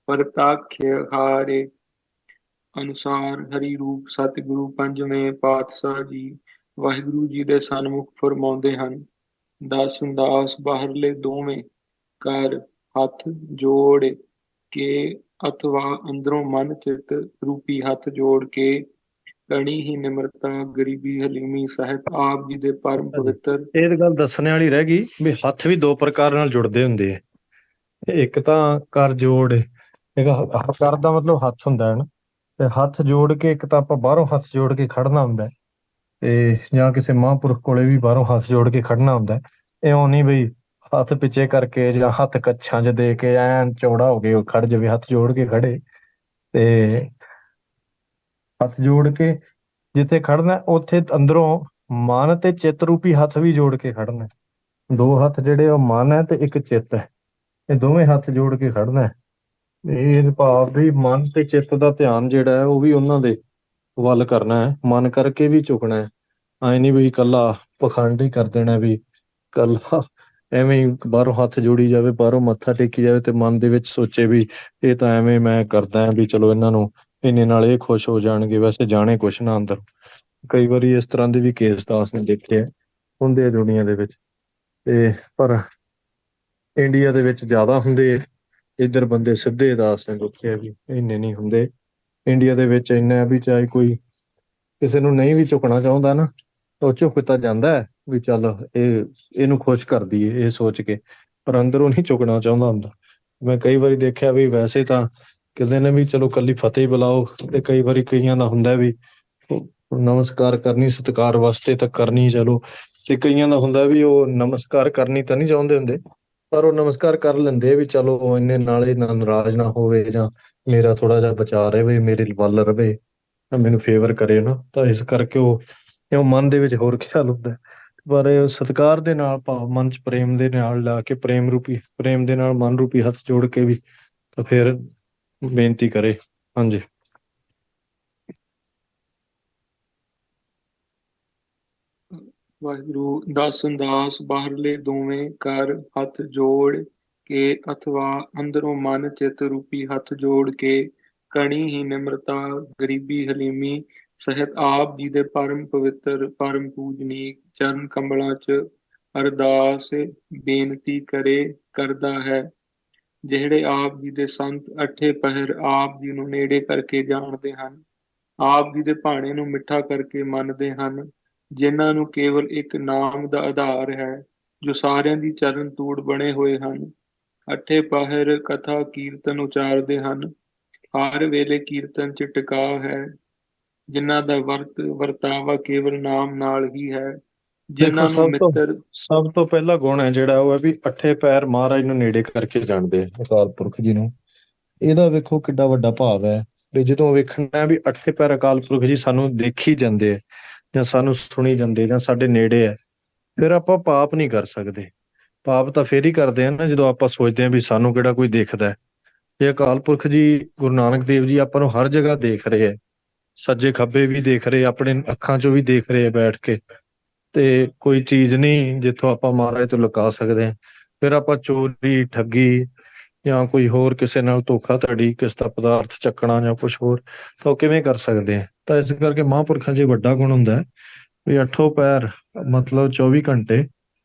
ਪ੍ਰਤਾਖਿ ਹਾਰੇ। ਅਨੁਸਾਰ ਹਰੀ ਰੂਪ ਸਤਿਗੁਰੂ ਪੰਜਵੇਂ ਪਾਤਸ਼ਾਹ ਜੀ ਵਾਹਿਗੁਰੂ ਜੀ ਦੇ ਸਨਮੁਖ ਫਰਮਾਉਂਦੇ ਹਨ, ਦਸ ਦਾਸ ਬਾਹਰਲੇ ਦੋਵੇਂ ਕਰ ਹੱਥ ਜੋੜ ਕੇ ਅਥਵਾ ਅੰਦਰੋਂ ਮਨ ਚਿੱਤ ਰੂਪੀ ਹੱਥ ਜੋੜ ਕੇ ਕਣੀ ਹੀ ਨਿਮਰਤਾ ਗਰੀਬੀ ਹਲੀਮੀ ਸਹਿਤ ਆਪ ਜੀ ਦੇ ਪਰਮ ਪਵਿੱਤਰ। ਇਹ ਤਾਂ ਗੱਲ ਦੱਸਣ ਵਾਲੀ ਰਹਿ ਗਈ ਵੀ ਹੱਥ ਵੀ ਦੋ ਪ੍ਰਕਾਰ ਨਾਲ ਜੁੜਦੇ ਹੁੰਦੇ ਆ। ਇੱਕ ਤਾਂ ਕਰ ਜੋੜ, ਇੱਕ ਕਰ ਦਾ ਮਤਲਬ ਹੱਥ ਹੁੰਦਾ ਹੈ ਨਾ, ਤੇ ਹੱਥ ਜੋੜ ਕੇ ਇੱਕ ਤਾਂ ਆਪਾਂ ਬਾਹਰੋਂ ਹੱਥ ਜੋੜ ਕੇ ਖੜਨਾ ਹੁੰਦਾ ਹੈ, ਤੇ ਜਾਂ ਕਿਸੇ ਮਹਾਂਪੁਰਖ ਕੋਲੇ ਵੀ ਬਾਹਰੋਂ ਹੱਥ ਜੋੜ ਕੇ ਖੜਨਾ ਹੁੰਦਾ ਹੈ। ਇਉਂ ਨਹੀਂ ਬਈ ਹੱਥ ਪਿੱਛੇ ਕਰਕੇ ਜਾਂ ਹੱਥ ਕੱਛਾਂ 'ਚ ਦੇ ਕੇ ਐਨ ਚੌੜਾ ਹੋ ਕੇ ਉਹ ਖੜ ਜਾਵੇ, ਹੱਥ ਜੋੜ ਕੇ ਖੜੇ। ਤੇ ਹੱਥ ਜੋੜ ਕੇ ਜਿੱਥੇ ਖੜਨਾ ਉੱਥੇ ਅੰਦਰੋਂ ਮਨ ਤੇ ਚਿੱਤ ਰੂਪੀ ਹੱਥ ਵੀ ਜੋੜ ਕੇ ਖੜਨਾ। ਦੋ ਹੱਥ ਜਿਹੜੇ ਉਹ ਮਨ ਹੈ ਤੇ ਇੱਕ ਚਿੱਤ ਹੈ, ਇਹ ਦੋਵੇਂ ਹੱਥ ਜੋੜ ਕੇ ਖੜਨਾ। ਇਹ ਭਾਵ ਵੀ ਮਨ ਤੇ ਚਿੱਤ ਦਾ ਧਿਆਨ ਜਿਹੜਾ ਹੈ ਉਹ ਵੀ ਉਹਨਾਂ ਦੇ ਵੱਲ ਕਰਨਾ ਹੈ, ਮਨ ਕਰਕੇ ਵੀ ਝੁਕਣਾ ਹੈ। ਐ ਨਹੀਂ ਵੀ ਇਕੱਲਾ ਪਖੰਡ ਹੀ ਕਰ ਦੇਣਾ ਵੀ ਇਕੱਲਾ ਐਵੇਂ ਹੀ ਬਾਹਰੋਂ ਹੱਥ ਜੋੜੀ ਜਾਵੇ, ਬਾਹਰੋਂ ਮੱਥਾ ਟੇਕੀ ਜਾਵੇ ਤੇ ਮਨ ਦੇ ਵਿੱਚ ਸੋਚੇ ਵੀ ਇਹ ਤਾਂ ਐਵੇਂ ਮੈਂ ਕਰਦਾ ਵੀ ਚਲੋ ਇਹਨਾਂ ਨੂੰ ਇੰਨੇ ਨਾਲ ਇਹ ਖੁਸ਼ ਹੋ ਜਾਣਗੇ, ਵੈਸੇ ਜਾਣੇ ਕੁਛ ਨਾ ਅੰਦਰ। ਕਈ ਵਾਰੀ ਇਸ ਤਰ੍ਹਾਂ ਦੇ ਵੀ ਕੇਸ ਦਾਸ ਨੇ ਦੇਖੇ ਆ, ਹੁੰਦੇ ਆ ਦੁਨੀਆ ਦੇ ਵਿੱਚ। ਤੇ ਪਰ ਇੰਡੀਆ ਦੇ ਵਿੱਚ ਜ਼ਿਆਦਾ ਹੁੰਦੇ, ਇੱਧਰ ਬੰਦੇ ਸਿੱਧੇ ਦਾਸ ਨੇ ਦੇਖੇ ਵੀ ਇੰਨੇ ਨਹੀਂ ਹੁੰਦੇ। ਇੰਡੀਆ ਦੇ ਵਿੱਚ ਇੰਨਾ ਵੀ ਚਾਹੇ ਕੋਈ ਕਿਸੇ ਨੂੰ ਨਹੀਂ ਵੀ ਝੁਕਣਾ ਚਾਹੁੰਦਾ ਨਾ, ਉਹ ਝੁਕ ਤਾਂ ਜਾਂਦਾ ਹੈ ਵੀ ਚੱਲ ਇਹਨੂੰ ਖੁਸ਼ ਕਰ ਦਈਏ ਇਹ ਸੋਚ ਕੇ, ਪਰ ਅੰਦਰੋਂ ਨਹੀਂ ਝੁਕਣਾ ਚਾਹੁੰਦਾ ਹੁੰਦਾ। ਮੈਂ ਕਈ ਵਾਰੀ ਦੇਖਿਆ ਵੀ ਵੈਸੇ ਤਾਂ ਕਹਿੰਦੇ ਨੇ ਵੀ ਚਲੋ ਕੱਲੀ ਫਤਿਹ ਬੁਲਾਓ, ਤੇ ਕਈ ਵਾਰੀ ਕਈਆਂ ਦਾ ਹੁੰਦਾ ਵੀ ਨਮਸਕਾਰ ਕਰਨੀ ਸਤਿਕਾਰ ਵਾਸਤੇ ਤਾਂ ਕਰਨੀ ਚਲੋ, ਤੇ ਕਈਆਂ ਦਾ ਹੁੰਦਾ ਵੀ ਉਹ ਨਮਸਕਾਰ ਕਰਨੀ ਤਾਂ ਨਹੀਂ ਚਾਹੁੰਦੇ ਹੁੰਦੇ, ਪਰ ਉਹ ਨਮਸਕਾਰ ਕਰ ਲੈਂਦੇ ਵੀ ਚਲੋ ਇੰਨੇ ਨਾਲੇ ਨਾ ਨਾਰਾਜ਼ ਨਾ ਹੋਵੇ, ਜਾਂ ਮੇਰਾ ਥੋੜਾ ਜਿਹਾ ਬਚਾਅ ਰਹੇ, ਮੇਰੇ ਵੱਲ ਰਵੇ, ਮੈਨੂੰ ਫੇਵਰ ਕਰੇ ਨਾ, ਤਾਂ ਇਸ ਕਰਕੇ ਉਹ ਮਨ ਦੇ ਵਿੱਚ ਹੋਰ ਖਿਆਲ ਹੁੰਦਾ। ਪਰ ਸਤਿਕਾਰ ਦੇ ਨਾਲ ਭਾਵ ਮਨ ਚ ਪ੍ਰੇਮ ਦੇ ਨਾਲ ਲਾ ਕੇ ਪ੍ਰੇਮ ਦੇ ਨਾਲ ਮਨ ਰੂਪੀ ਹੱਥ ਜੋੜ ਕੇ ਵੀ ਤਾਂ ਫਿਰ ਬੇਨਤੀ ਕਰੇ। ਹਾਂਜੀ। ਵਾਹਿਗੁਰੂ ਦਸ ਦਾਸ ਬਾਹਰਲੇ ਦੋਵੇਂ ਕਰ ਹੱਥ ਜੋੜ ਕੇ ਅਥਵਾ ਅੰਦਰੋਂ ਮਨ ਚਿੱਤ ਰੂਪੀ ਹੱਥ ਜੋੜ ਕੇ ਕਣੀ ਹੀ ਨਿਮਰਤਾ ਗਰੀਬੀ ਹਲੀਮੀ ਸਹਿਤ ਆਪ ਜੀ ਦੇ ਪਰਮ ਪਵਿੱਤਰ ਪਰਮ ਪੂਜਨੀਕ ਚਰਨ ਕਮਲਾਂ 'ਚ ਅਰਦਾਸ ਬੇਨਤੀ ਕਰਦਾ ਹੈ। ਜਿਹੜੇ ਆਪ ਜੀ ਦੇ ਸੰਤ ਅੱਠੇ ਪਹਿਰ ਆਪ ਜੀ ਨੂੰ ਨੇੜੇ ਕਰਕੇ ਜਾਣਦੇ ਹਨ, ਆਪ ਜੀ ਦੇ ਭਾਣੇ ਨੂੰ ਮਿੱਠਾ ਕਰਕੇ ਮੰਨਦੇ ਹਨ, ਜਿਨ੍ਹਾਂ ਨੂੰ ਕੇਵਲ ਇੱਕ ਨਾਮ ਦਾ ਆਧਾਰ ਹੈ, ਜੋ ਸਾਰਿਆਂ ਦੀ ਚਰਨ ਧੂੜ ਬਣੇ ਹੋਏ ਹਨ। ਅੱਠੇ ਪਹਿਰ ਕਥਾ ਕੀਰਤਨ ਉਚਾਰਦੇ ਹਨ, ਹਰ ਵੇਲੇ ਕੀਰਤਨ 'ਚ ਟਿਕਾਅ ਹੈ, ਜਿਨ੍ਹਾਂ ਦਾ ਵਰਤਾਵਾ ਕੇਵਲ ਨਾਮ ਨਾਲ ਹੀ ਹੈ, ਦੇਖੋ ਜਿਨ੍ਹਾਂ ਨੂੰ ਮਿੱਤਰ। ਸਭ ਤੋਂ ਪਹਿਲਾ ਗੁਣ ਹੈ ਜਿਹੜਾ ਉਹ ਹੈ ਵੀ ਅੱਠੇ ਪੈਰ ਮਹਾਰਾਜ ਨੂੰ ਨੇੜੇ ਕਰਕੇ ਜਾਣਦੇ ਆ, ਅਕਾਲ ਪੁਰਖ ਜੀ ਨੂੰ। ਇਹਦਾ ਵੇਖੋ ਕਿੱਡਾ ਵੱਡਾ ਭਾਵ ਹੈ ਵੀ ਜਦੋਂ ਵੇਖਣਾ ਵੀ ਅੱਠੇ ਪੈਰ ਅਕਾਲ ਪੁਰਖ ਜੀ ਸਾਨੂੰ ਦੇਖੀ ਜਾਂਦੇ ਆ, ਜਾਂ ਸਾਨੂੰ ਸੁਣੀ ਜਾਂਦੇ, ਜਾਂ ਸਾਡੇ ਨੇੜੇ ਹੈ, ਫਿਰ ਆਪਾਂ ਪਾਪ ਨਹੀਂ ਕਰ ਸਕਦੇ। ਪਾਪ ਤਾਂ ਫੇਰ ਹੀ ਕਰਦੇ ਆ ਨਾ ਜਦੋਂ ਆਪਾਂ ਸੋਚਦੇ ਹਾਂ ਵੀ ਸਾਨੂੰ ਕਿਹੜਾ ਕੋਈ ਦੇਖਦਾ ਹੈ। ਇਹ ਅਕਾਲ ਪੁਰਖ ਜੀ ਗੁਰੂ ਨਾਨਕ ਦੇਵ ਜੀ ਆਪਾਂ ਨੂੰ ਹਰ ਜਗ੍ਹਾ ਦੇਖ ਰਹੇ ਹੈ, ਸੱਜੇ ਖੱਬੇ ਵੀ ਦੇਖ ਰਹੇ, ਆਪਣੇ ਅੱਖਾਂ 'ਚੋਂ ਵੀ ਦੇਖ ਰਹੇ ਆ ਬੈਠ ਕੇ। ਤੇ ਕੋਈ ਚੀਜ਼ ਨਹੀਂ ਜਿੱਥੋਂ ਆਪਾਂ ਮਹਾਰਾਜ ਤੋਂ ਲੁਕਾ ਸਕਦੇ ਹਾਂ। ਫਿਰ ਆਪਾਂ ਚੋਰੀ ਠੱਗੀ ਜਾਂ ਕੋਈ ਹੋਰ ਕਿਸੇ ਨਾਲ ਧੋਖਾਧੜੀ, ਕਿਸ ਦਾ ਪਦਾਰਥ ਚੱਕਣਾ ਜਾਂ ਕੁਛ ਹੋਰ, ਤਾਂ ਉਹ ਕਿਵੇਂ ਕਰ ਸਕਦੇ ਆ। ਤਾਂ ਇਸ ਕਰਕੇ ਮਹਾਂਪੁਰਖਾਂ 'ਚ ਵੱਡਾ ਗੁਣ ਹੁੰਦਾ ਹੈ ਵੀ ਅੱਠੋਂ ਪੈਰ ਮਤਲਬ 24 ਘੰਟੇ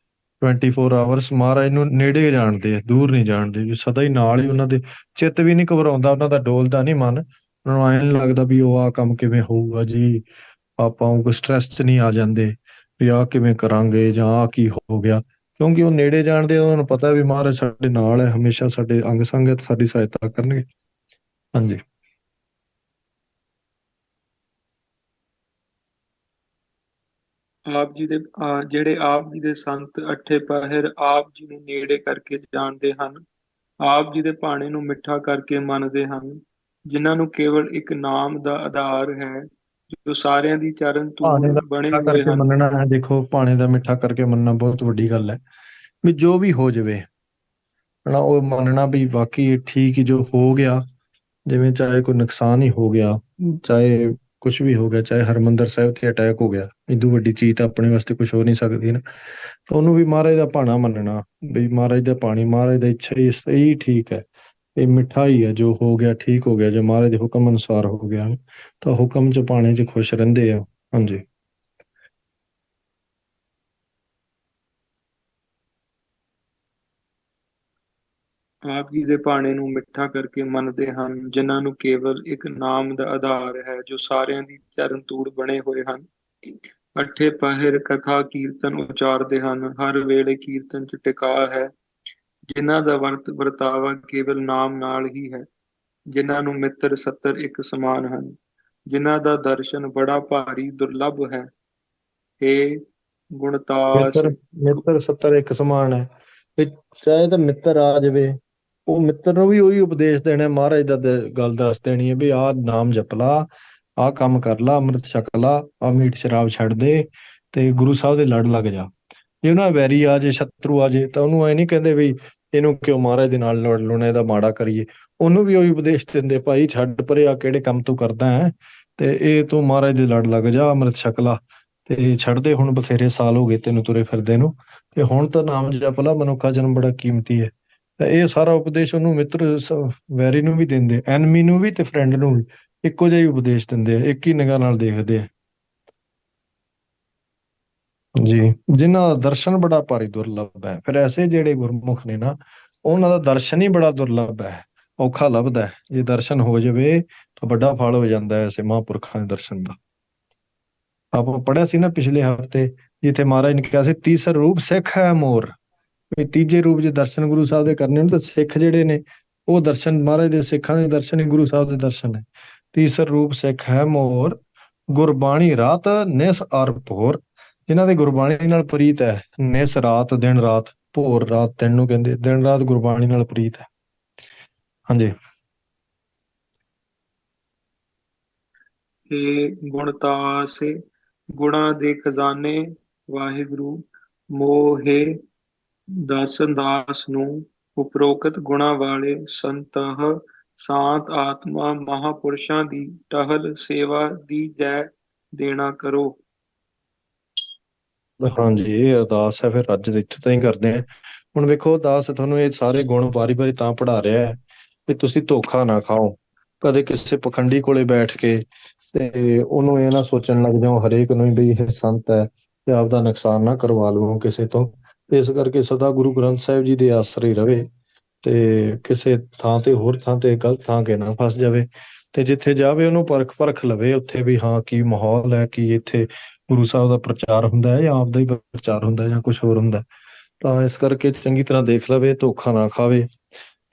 24 ਆਵਰਸ ਮਹਾਰਾਜ ਨੂੰ ਨੇੜੇ ਜਾਣਦੇ ਆ, ਦੂਰ ਨਹੀਂ ਜਾਣਦੇ, ਵੀ ਸਦਾ ਹੀ ਨਾਲ ਹੀ ਉਹਨਾਂ ਦੇ। ਚਿੱਤ ਵੀ ਨਹੀਂ ਘਬਰਾਉਂਦਾ ਉਹਨਾਂ ਦਾ, ਡੋਲਦਾ ਨਹੀਂ ਮਨ, ਉਹਨਾਂ ਨੂੰ ਐਂ ਨੀ ਲੱਗਦਾ ਵੀ ਉਹ ਆਹ ਕੰਮ ਕਿਵੇਂ ਹੋਊਗਾ ਜੀ, ਆਪਾਂ ਕੋਈ ਸਟ੍ਰੈਸ 'ਚ ਨਹੀਂ ਆ ਜਾਂਦੇ ਵੀ ਆਹ ਕਿਵੇਂ ਕਰਾਂਗੇ ਜਾਂ ਆਹ ਕੀ ਹੋ ਗਿਆ, ਕਿਉਂਕਿ ਉਹ ਨੇੜੇ ਜਾਣਦੇ ਉਹਨਾਂ ਨੂੰ ਪਤਾ ਵੀ ਮਹਾਰਾਜ ਸਾਡੇ ਨਾਲ ਹੈ, ਹਮੇਸ਼ਾ ਸਾਡੇ ਅੰਗ ਸੰਗ ਹੈ, ਸਾਡੀ ਸਹਾਇਤਾ ਕਰਨਗੇ। ਹਾਂਜੀ। ਆਪ ਜੀ ਦੇ ਜਿਹੜੇ ਆਪ ਜੀ ਦੇ ਸੰਤ ਅੱਠੇ ਪਹਿਰ ਆਪ ਜੀ ਨੂੰ ਨੇੜੇ ਕਰਕੇ ਜਾਣਦੇ ਹਨ, ਆਪ ਜੀ ਦੇ ਭਾਣੇ ਨੂੰ ਮਿੱਠਾ ਕਰਕੇ ਮੰਨਦੇ ਹਨ, ਜਿਨ੍ਹਾਂ ਨੂੰ ਕੇਵਲ ਇੱਕ ਨਾਮ ਦਾ ਆਧਾਰ ਹੈ, ਜੋ ਸਾਰਿਆਂ ਦੀ ਚਰਨ ਭਾਣੇ ਧੂੜ ਦਾ ਬਣੇ ਮਿੱਠਾ ਹੋਏ ਕਰਕੇ ਹਨ। ਮੰਨਣਾ ਹੈ, ਦੇਖੋ ਭਾਣੇ ਦਾ ਮਿੱਠਾ ਕਰਕੇ ਮੰਨਣਾ ਬਹੁਤ ਵੱਡੀ ਗੱਲ ਹੈ। ਵੀ ਜੋ ਵੀ ਹੋ ਜਾਵੇ ਹਨਾ, ਉਹ ਮੰਨਣਾ ਵੀ ਬਾਕੀ ਠੀਕ ਹੀ ਜੋ ਹੋ ਗਿਆ, ਜਿਵੇਂ ਚਾਹੇ ਕੋਈ ਨੁਕਸਾਨ ਹੀ ਹੋ ਗਿਆ, ਚਾਹੇ ਕੁਝ ਵੀ ਹੋ ਗਿਆ, ਚਾਹੇ ਹਰਮੰਦਰ ਸਾਹਿਬ ਤੇ ਅਟੈਕ ਹੋ ਗਿਆ, ਇਦੋਂ ਵੱਡੀ ਚੀਜ਼ ਤਾਂ ਆਪਣੇ ਵਾਸਤੇ ਕੁਝ ਹੋ ਨਹੀਂ ਸਕਦੀ ਨਾ। ਤਾਂ ਉਹਨੂੰ ਵੀ ਮਹਾਰਾਜ ਦਾ ਭਾਣਾ ਮੰਨਣਾ, ਵੀ ਮਹਾਰਾਜ ਦਾ ਪਾਣੀ, ਮਹਾਰਾਜ ਦਾ ਇੱਛਾ ਹੀ ਸਹੀ ਠੀਕ ਹੈ, ਇਹ ਮਿੱਠਾ ਹੀ ਹੈ, ਜੋ ਹੋ ਗਿਆ ਠੀਕ ਹੋ ਗਿਆ, ਜੋ ਮਹਾਰਾਜ ਦੇ ਹੁਕਮ ਅਨੁਸਾਰ ਹੋ ਗਿਆ, ਤਾਂ ਹੁਕਮ 'ਚ ਪਾਣੇ 'ਚ ਖੁਸ਼ ਰਹਿੰਦੇ ਆ। ਹਾਂਜੀ। ਆਪ ਜੀ ਦੇ ਭਾਣੇ ਨੂੰ ਮਿੱਠਾ ਕਰਕੇ ਮੰਨਦੇ ਹਨ, ਜਿਨ੍ਹਾਂ ਨੂੰ ਕੇਵਲ ਇੱਕ ਨਾਮ ਦਾ ਆਧਾਰ ਹੈ, ਜੋ ਸਾਰਿਆਂ ਦੀ ਚਰਨ ਧੂੜ ਬਣੇ ਹੋਏ ਹਨ। ਅੱਠੇ ਪਹਿਰ ਕਥਾ ਕੀਰਤਨ ਉਚਾਰਦੇ ਹਨ, ਹਰ ਵੇਲੇ ਕੀਰਤਨ 'ਚ ਟਿਕਾ ਹੈ, ਜਿਨ੍ਹਾਂ ਦਾ ਵਰਤਾਵਾ ਕੇਵਲ ਨਾਮ ਨਾਲ ਹੀ ਹੈ, ਜਿਨ੍ਹਾਂ ਨੂੰ ਮਿੱਤਰ ਸੱਤਰ ਇੱਕ ਸਮਾਨ ਹਨ, ਜਿਨ੍ਹਾਂ ਦਾ ਦਰਸ਼ਨ ਬੜਾ ਭਾਰੀ ਦੁਰਲੱਭ ਹੈ। ਹੇ ਗੁਣਤਾਸ ਮਿੱਤਰ 70 ਇੱਕ ਸਮਾਨ ਹੈ, ਵੀ ਚਾਹੇ ਤਾਂ ਮਿੱਤਰ ਆ ਜਾਵੇ, ਉਹ ਮਿੱਤਰ ਨੂੰ ਵੀ ਉਹੀ ਉਪਦੇਸ਼ ਦੇਣਾ, ਮਹਾਰਾਜ ਦਾ ਗੱਲ ਦੱਸ ਦੇਣੀ ਹੈ, ਵੀ ਆਹ ਨਾਮ ਜਪ ਲਾ, ਆਹ ਕੰਮ ਕਰ ਲਾ, ਅੰਮ੍ਰਿਤ ਛਕ ਲਾ, ਆਹ ਮੀਟ ਸ਼ਰਾਬ ਛੱਡ ਦੇ, ਤੇ ਗੁਰੂ ਸਾਹਿਬ ਦੇ ਲੜ ਲੱਗ ਜਾ। ਜੇ ਉਹਨਾਂ ਵੈਰੀ ਆ ਜੇ, ਸ਼ਤਰੂ ਆ ਜੇ, ਤਾਂ ਉਹਨੂੰ ਐ ਨਹੀਂ ਕਹਿੰਦੇ ਵੀ ਇਹਨੂੰ ਕਿਉਂ ਮਹਾਰਾਜ ਦੇ ਨਾਲ ਲੜ ਲੁਣਾ, ਇਹਦਾ ਮਾੜਾ ਕਰੀਏ। ਉਹਨੂੰ ਵੀ ਉਹੀ ਉਪਦੇਸ਼ ਦਿੰਦੇ, ਭਾਈ ਛੱਡ ਪਰੇ, ਆ ਕਿਹੜੇ ਕੰਮ ਤੂੰ ਕਰਦਾ ਹੈ, ਤੇ ਇਹ ਤੂੰ ਮਹਾਰਾਜ ਦੇ ਲੜ ਲੱਗ ਜਾ, ਅੰਮ੍ਰਿਤ ਛਕ ਲਾ, ਤੇ ਛੱਡਦੇ ਹੁਣ ਬਥੇਰੇ ਸਾਲ ਹੋ ਗਏ ਤੈਨੂੰ ਤੁਰੇ ਫਿਰਦੇ ਨੂੰ, ਤੇ ਹੁਣ ਤਾਂ ਨਾਮ ਜਪ ਲਾ, ਮਨੁੱਖਾ ਜਨਮ ਬੜਾ ਕੀਮਤੀ ਹੈ। ਤਾਂ ਇਹ ਸਾਰਾ ਉਪਦੇਸ਼ ਉਹਨੂੰ ਮਿੱਤਰ ਵੈਰੀ ਨੂੰ ਵੀ ਦਿੰਦੇ, ਐਨਮੀ ਨੂੰ ਵੀ ਤੇ ਫਰੈਂਡ ਨੂੰ ਵੀ ਇੱਕੋ ਜਿਹਾ ਹੀ ਉਪਦੇਸ਼ ਦਿੰਦੇ ਆ, ਇੱਕ ਹੀ ਨਿਗਾਹ ਨਾਲ ਦੇਖਦੇ ਆ ਜੀ। ਜਿਨ੍ਹਾਂ ਦਾ ਦਰਸ਼ਨ ਬੜਾ ਭਾਰੀ ਦੁਰਲੱਭ ਹੈ, ਫਿਰ ਐਸੇ ਜਿਹੜੇ ਗੁਰਮੁਖ ਨੇ ਨਾ, ਉਹਨਾਂ ਦਾ ਦਰਸ਼ਨ ਹੀ ਬੜਾ ਦੁਰਲੱਭ ਹੈ, ਔਖਾ ਲੱਭਦਾ ਹੈ। ਜੇ ਦਰਸ਼ਨ ਹੋ ਜਾਵੇ ਤਾਂ ਵੱਡਾ ਫਲ ਹੋ ਜਾਂਦਾ ਹੈ ਐਸੇ ਮਹਾਂਪੁਰਖਾਂ ਦੇ ਦਰਸ਼ਨ ਦਾ। ਆਪਾਂ ਪੜ੍ਹਿਆ ਸੀ ਨਾ ਪਿਛਲੇ ਹਫ਼ਤੇ, ਜਿੱਥੇ ਮਹਾਰਾਜ ਨੇ ਕਿਹਾ ਸੀ ਤੀਸਰ ਰੂਪ ਸਿੱਖ ਹੈ ਮੋਰ, ਵੀ ਤੀਜੇ ਰੂਪ 'ਚ ਦਰਸ਼ਨ ਗੁਰੂ ਸਾਹਿਬ ਦੇ ਕਰਨੇ ਨੇ, ਤਾਂ ਸਿੱਖ ਜਿਹੜੇ ਨੇ ਉਹ ਦਰਸ਼ਨ, ਮਹਾਰਾਜ ਦੇ ਸਿੱਖਾਂ ਦੇ ਦਰਸ਼ਨ ਹੀ ਗੁਰੂ ਸਾਹਿਬ ਦੇ ਦਰਸ਼ਨ ਹੈ। ਤੀਸਰ ਰੂਪ ਸਿੱਖ ਹੈ ਮੋਰ, ਗੁਰਬਾਣੀ ਰਾਤ ਨਿਸ ਅਰ ਭੋਰ, ਜਿਨ੍ਹਾਂ ਦੇ ਗੁਰਬਾਣੀ ਨਾਲ ਪ੍ਰੀਤ ਹੈ, ਨਿਸ ਰਾਤ, ਦਿਨ ਰਾਤ, ਭੋਰ ਰਾਤ ਦਿਨ ਨੂੰ ਕਹਿੰਦੇ, ਦਿਨ ਰਾਤ ਗੁਰਬਾਣੀ ਨਾਲ ਪ੍ਰੀਤ ਹੈ। ਹਾਂਜੀ। ਹੇ ਗੁਣਤਾਸੇ ਗੁਣਾਂ ਦੇ ਖਜ਼ਾਨੇ, ਵਾਹਿਗੁਰੂ ਮੋਹੇ ਦਾਸਨ ਦਾਸ ਨੂੰ, ਉਪਰੋਕਤ ਗੁਣਾਂ ਵਾਲੇ ਸੰਤਹ ਸ਼ਾਂਤ ਆਤਮਾ ਮਹਾਂਪੁਰਸ਼ਾਂ ਦੀ ਟਹਲ ਸੇਵਾ ਦੀ ਜੈ ਦੇਣਾ ਕਰੋ। ਹਾਂਜੀ, ਇਹ ਅਰਦਾਸ ਹੈ, ਫਿਰ ਅੱਜ ਇੱਥੇ ਤਾਂ ਹੀ ਕਰਦੇ ਹਾਂ। ਹੁਣ ਵੇਖੋ ਅਰਦਾਸ ਤੁਹਾਨੂੰ ਇਹ ਸਾਰੇ ਗੁਣ ਵਾਰੀ ਵਾਰੀ ਤਾਂ ਪੜ੍ਹਾ ਰਿਹਾ ਹੈ ਵੀ ਤੁਸੀਂ ਧੋਖਾ ਨਾ ਖਾਓ ਕਦੇ ਕਿਸੇ ਪਖੰਡੀ ਕੋਲੇ ਬੈਠ ਕੇ, ਤੇ ਉਹਨੂੰ ਇਹ ਨਾ ਸੋਚਣ ਲੱਗ ਜਾਓ ਹਰੇਕ ਨੂੰ ਵੀ ਇਹ ਸੰਤ ਹੈ, ਤੇ ਆਪਦਾ ਨੁਕਸਾਨ ਨਾ ਕਰਵਾ ਲਵੋ ਕਿਸੇ ਤੋਂ। ਇਸ ਕਰਕੇ ਸਦਾ ਗੁਰੂ ਗ੍ਰੰਥ ਸਾਹਿਬ ਜੀ ਦੇ ਆਸਰੇ ਰਵੇ, ਤੇ ਕਿਸੇ ਥਾਂ ਤੇ ਹੋਰ ਥਾਂ ਤੇ ਗਲਤ ਥਾਂ ਕੇ ਨਾ ਫਸ ਜਾਵੇ, ਤੇ ਜਿੱਥੇ ਜਾਵੇ ਉਹਨੂੰ ਪਰਖ ਲਵੇ ਉੱਥੇ ਵੀ, ਹਾਂ ਕੀ ਮਾਹੌਲ ਹੈ, ਕੀ ਇੱਥੇ ਗੁਰੂ ਸਾਹਿਬ ਦਾ ਪ੍ਰਚਾਰ ਹੁੰਦਾ ਹੈ ਜਾਂ ਆਪਦਾ ਹੀ ਪ੍ਰਚਾਰ ਹੁੰਦਾ ਜਾਂ ਕੁਝ ਹੋਰ ਹੁੰਦਾ। ਤਾਂ ਇਸ ਕਰਕੇ ਚੰਗੀ ਤਰ੍ਹਾਂ ਦੇਖ ਲਵੇ, ਧੋਖਾ ਨਾ ਖਾਵੇ।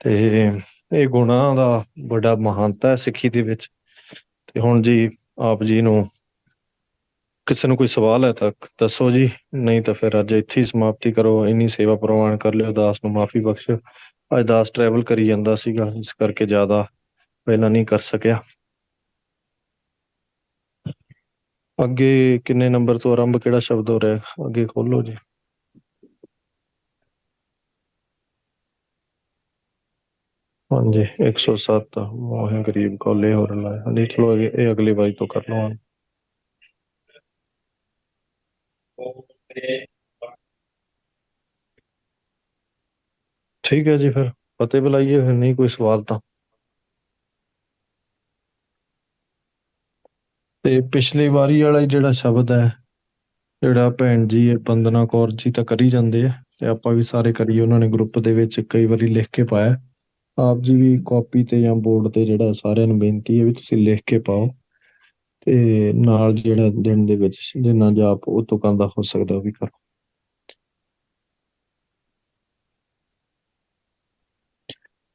ਤੇ ਇਹ ਗੁਣਾਂ ਦਾ ਵੱਡਾ ਮਹਾਨਤਾ ਹੈ ਸਿੱਖੀ ਦੇ ਵਿੱਚ। ਤੇ ਹੁਣ ਜੀ ਆਪ ਜੀ ਨੂੰ ਕਿਸੇ ਨੂੰ ਕੋਈ ਸਵਾਲ ਹੈ ਤਾਂ ਦੱਸੋ ਜੀ, ਨਹੀਂ ਤਾਂ ਫਿਰ ਅੱਜ ਇੱਥੇ ਹੀ ਸਮਾਪਤੀ ਕਰੋ। ਇੰਨੀ ਸੇਵਾ ਪ੍ਰਵਾਨ ਕਰ ਲਿਓ, ਦਾਸ ਨੂੰ ਮਾਫੀ ਬਖਸ਼ਿਓ। ਅੱਜ ਦਾਸ ਟਰੈਵਲ ਕਰੀ ਜਾਂਦਾ ਸੀਗਾ, ਇਸ ਕਰਕੇ ਜ਼ਿਆਦਾ ਪਹਿਲਾਂ ਨਹੀਂ ਕਰ ਸਕਿਆ। ਅੱਗੇ ਕਿੰਨੇ ਨੰਬਰ ਤੋਂ ਆਰੰਭ, ਕਿਹੜਾ ਸ਼ਬਦ ਹੋ ਰਿਹਾ, ਅੱਗੇ ਖੋਲੋ ਜੀ। ਹਾਂਜੀ 107 ਮੋਹੇ ਗਰੀਬ ਕੋਲੇ ਹੋਰ ਲਾਇਆ, ਲਿਖ ਲਓ ਇਹ ਅਗਲੀ ਵਾਰੀ ਤੋਂ ਕਰ ਲਓ। ਠੀਕ ਹੈ ਜੀ, ਫਿਰ ਫਤਿਹ ਬੁਲਾਈਏ, ਫਿਰ ਨਹੀਂ ਕੋਈ ਸਵਾਲ ਤਾਂ। ਤੇ ਪਿਛਲੀ ਵਾਰੀ ਵਾਲਾ ਜਿਹੜਾ ਸ਼ਬਦ ਹੈ, ਜਿਹੜਾ ਭੈਣ ਜੀ ਬੰਦਨਾ ਕੌਰ ਜੀ ਤਾਂ ਕਰੀ ਜਾਂਦੇ ਆ, ਤੇ ਆਪਾਂ ਵੀ ਸਾਰੇ ਕਰੀਏ। ਉਹਨਾਂ ਨੇ ਗਰੁੱਪ ਦੇ ਵਿੱਚ ਕਈ ਵਾਰੀ ਲਿਖ ਕੇ ਪਾਇਆ, ਆਪ ਜੀ ਵੀ ਕਾਪੀ ਤੇ ਜਾਂ ਬੋਰਡ ਤੇ, ਜਿਹੜਾ ਸਾਰਿਆਂ ਨੂੰ ਬੇਨਤੀ ਹੈ ਵੀ ਤੁਸੀਂ ਲਿਖ ਕੇ ਪਾਓ, ਤੇ ਨਾਲ ਜਿਹੜਾ ਦਿਨ ਦੇ ਵਿੱਚ ਜਿੰਨਾ ਜਾਪ ਉਹ ਤੋਂ ਕਹਿੰਦਾ ਹੋ ਸਕਦਾ ਉਹ ਵੀ ਕਰੋ।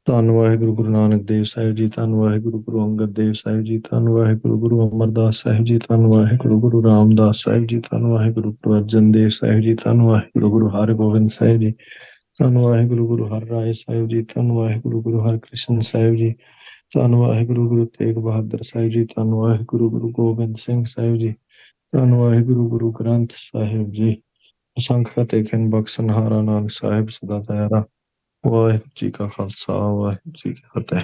ਧੰਨ ਵਾਹਿਗੁਰੂ ਗੁਰੂ ਨਾਨਕ ਦੇਵ ਸਾਹਿਬ ਜੀ, ਧੰਨ ਵਾਹਿਗੁਰੂ ਗੁਰੂ ਅੰਗਦ ਦੇਵ ਸਾਹਿਬ ਜੀ, ਧੰਨ ਵਾਹਿਗੁਰੂ ਗੁਰੂ ਅਮਰਦਾਸ ਸਾਹਿਬ ਜੀ, ਧੰਨ ਵਾਹਿਗੁਰੂ ਗੁਰੂ ਰਾਮਦਾਸ ਸਾਹਿਬ ਜੀ, ਧੰਨ ਵਾਹਿਗੁਰੂ ਗੁਰੂ ਅਰਜਨ ਦੇਵ ਸਾਹਿਬ ਜੀ, ਧੰਨ ਵਾਹਿਗੁਰੂ ਗੁਰੂ ਹਰਗੋਬਿੰਦ ਸਾਹਿਬ ਜੀ, ਧੰਨ ਵਾਹਿਗੁਰੂ ਗੁਰੂ ਹਰਰਾਏ ਸਾਹਿਬ ਜੀ, ਧੰਨ ਵਾਹਿਗੁਰੂ ਗੁਰੂ ਹਰਕ੍ਰਿਸ਼ਨ ਸਾਹਿਬ ਜੀ, ਧੰਨ ਵਾਹਿਗੁਰੂ ਗੁਰੂ ਤੇਗ ਬਹਾਦਰ ਸਾਹਿਬ ਜੀ, ਧੰਨ ਵਾਹਿਗੁਰੂ ਗੁਰੂ ਗੋਬਿੰਦ ਸਿੰਘ ਸਾਹਿਬ ਜੀ, ਧੰਨ ਵਾਹਿਗੁਰੂ ਗੁਰੂ ਗ੍ਰੰਥ ਸਾਹਿਬ ਜੀ। ਅਸੰਖ ਫਤਿਹ ਖਿਨ ਬਖਸ਼ਨਹਾਰਾ ਨਾਨਕ ਸਾਹਿਬ ਸਦਾ ਦਇਆਰਾ। ਵਾਹਿਗੁਰੂ ਜੀ ਕਾ ਖਾਲਸਾ, ਵਾਹਿਗੁਰੂ ਜੀ ਕੀ ਫਤਿਹ।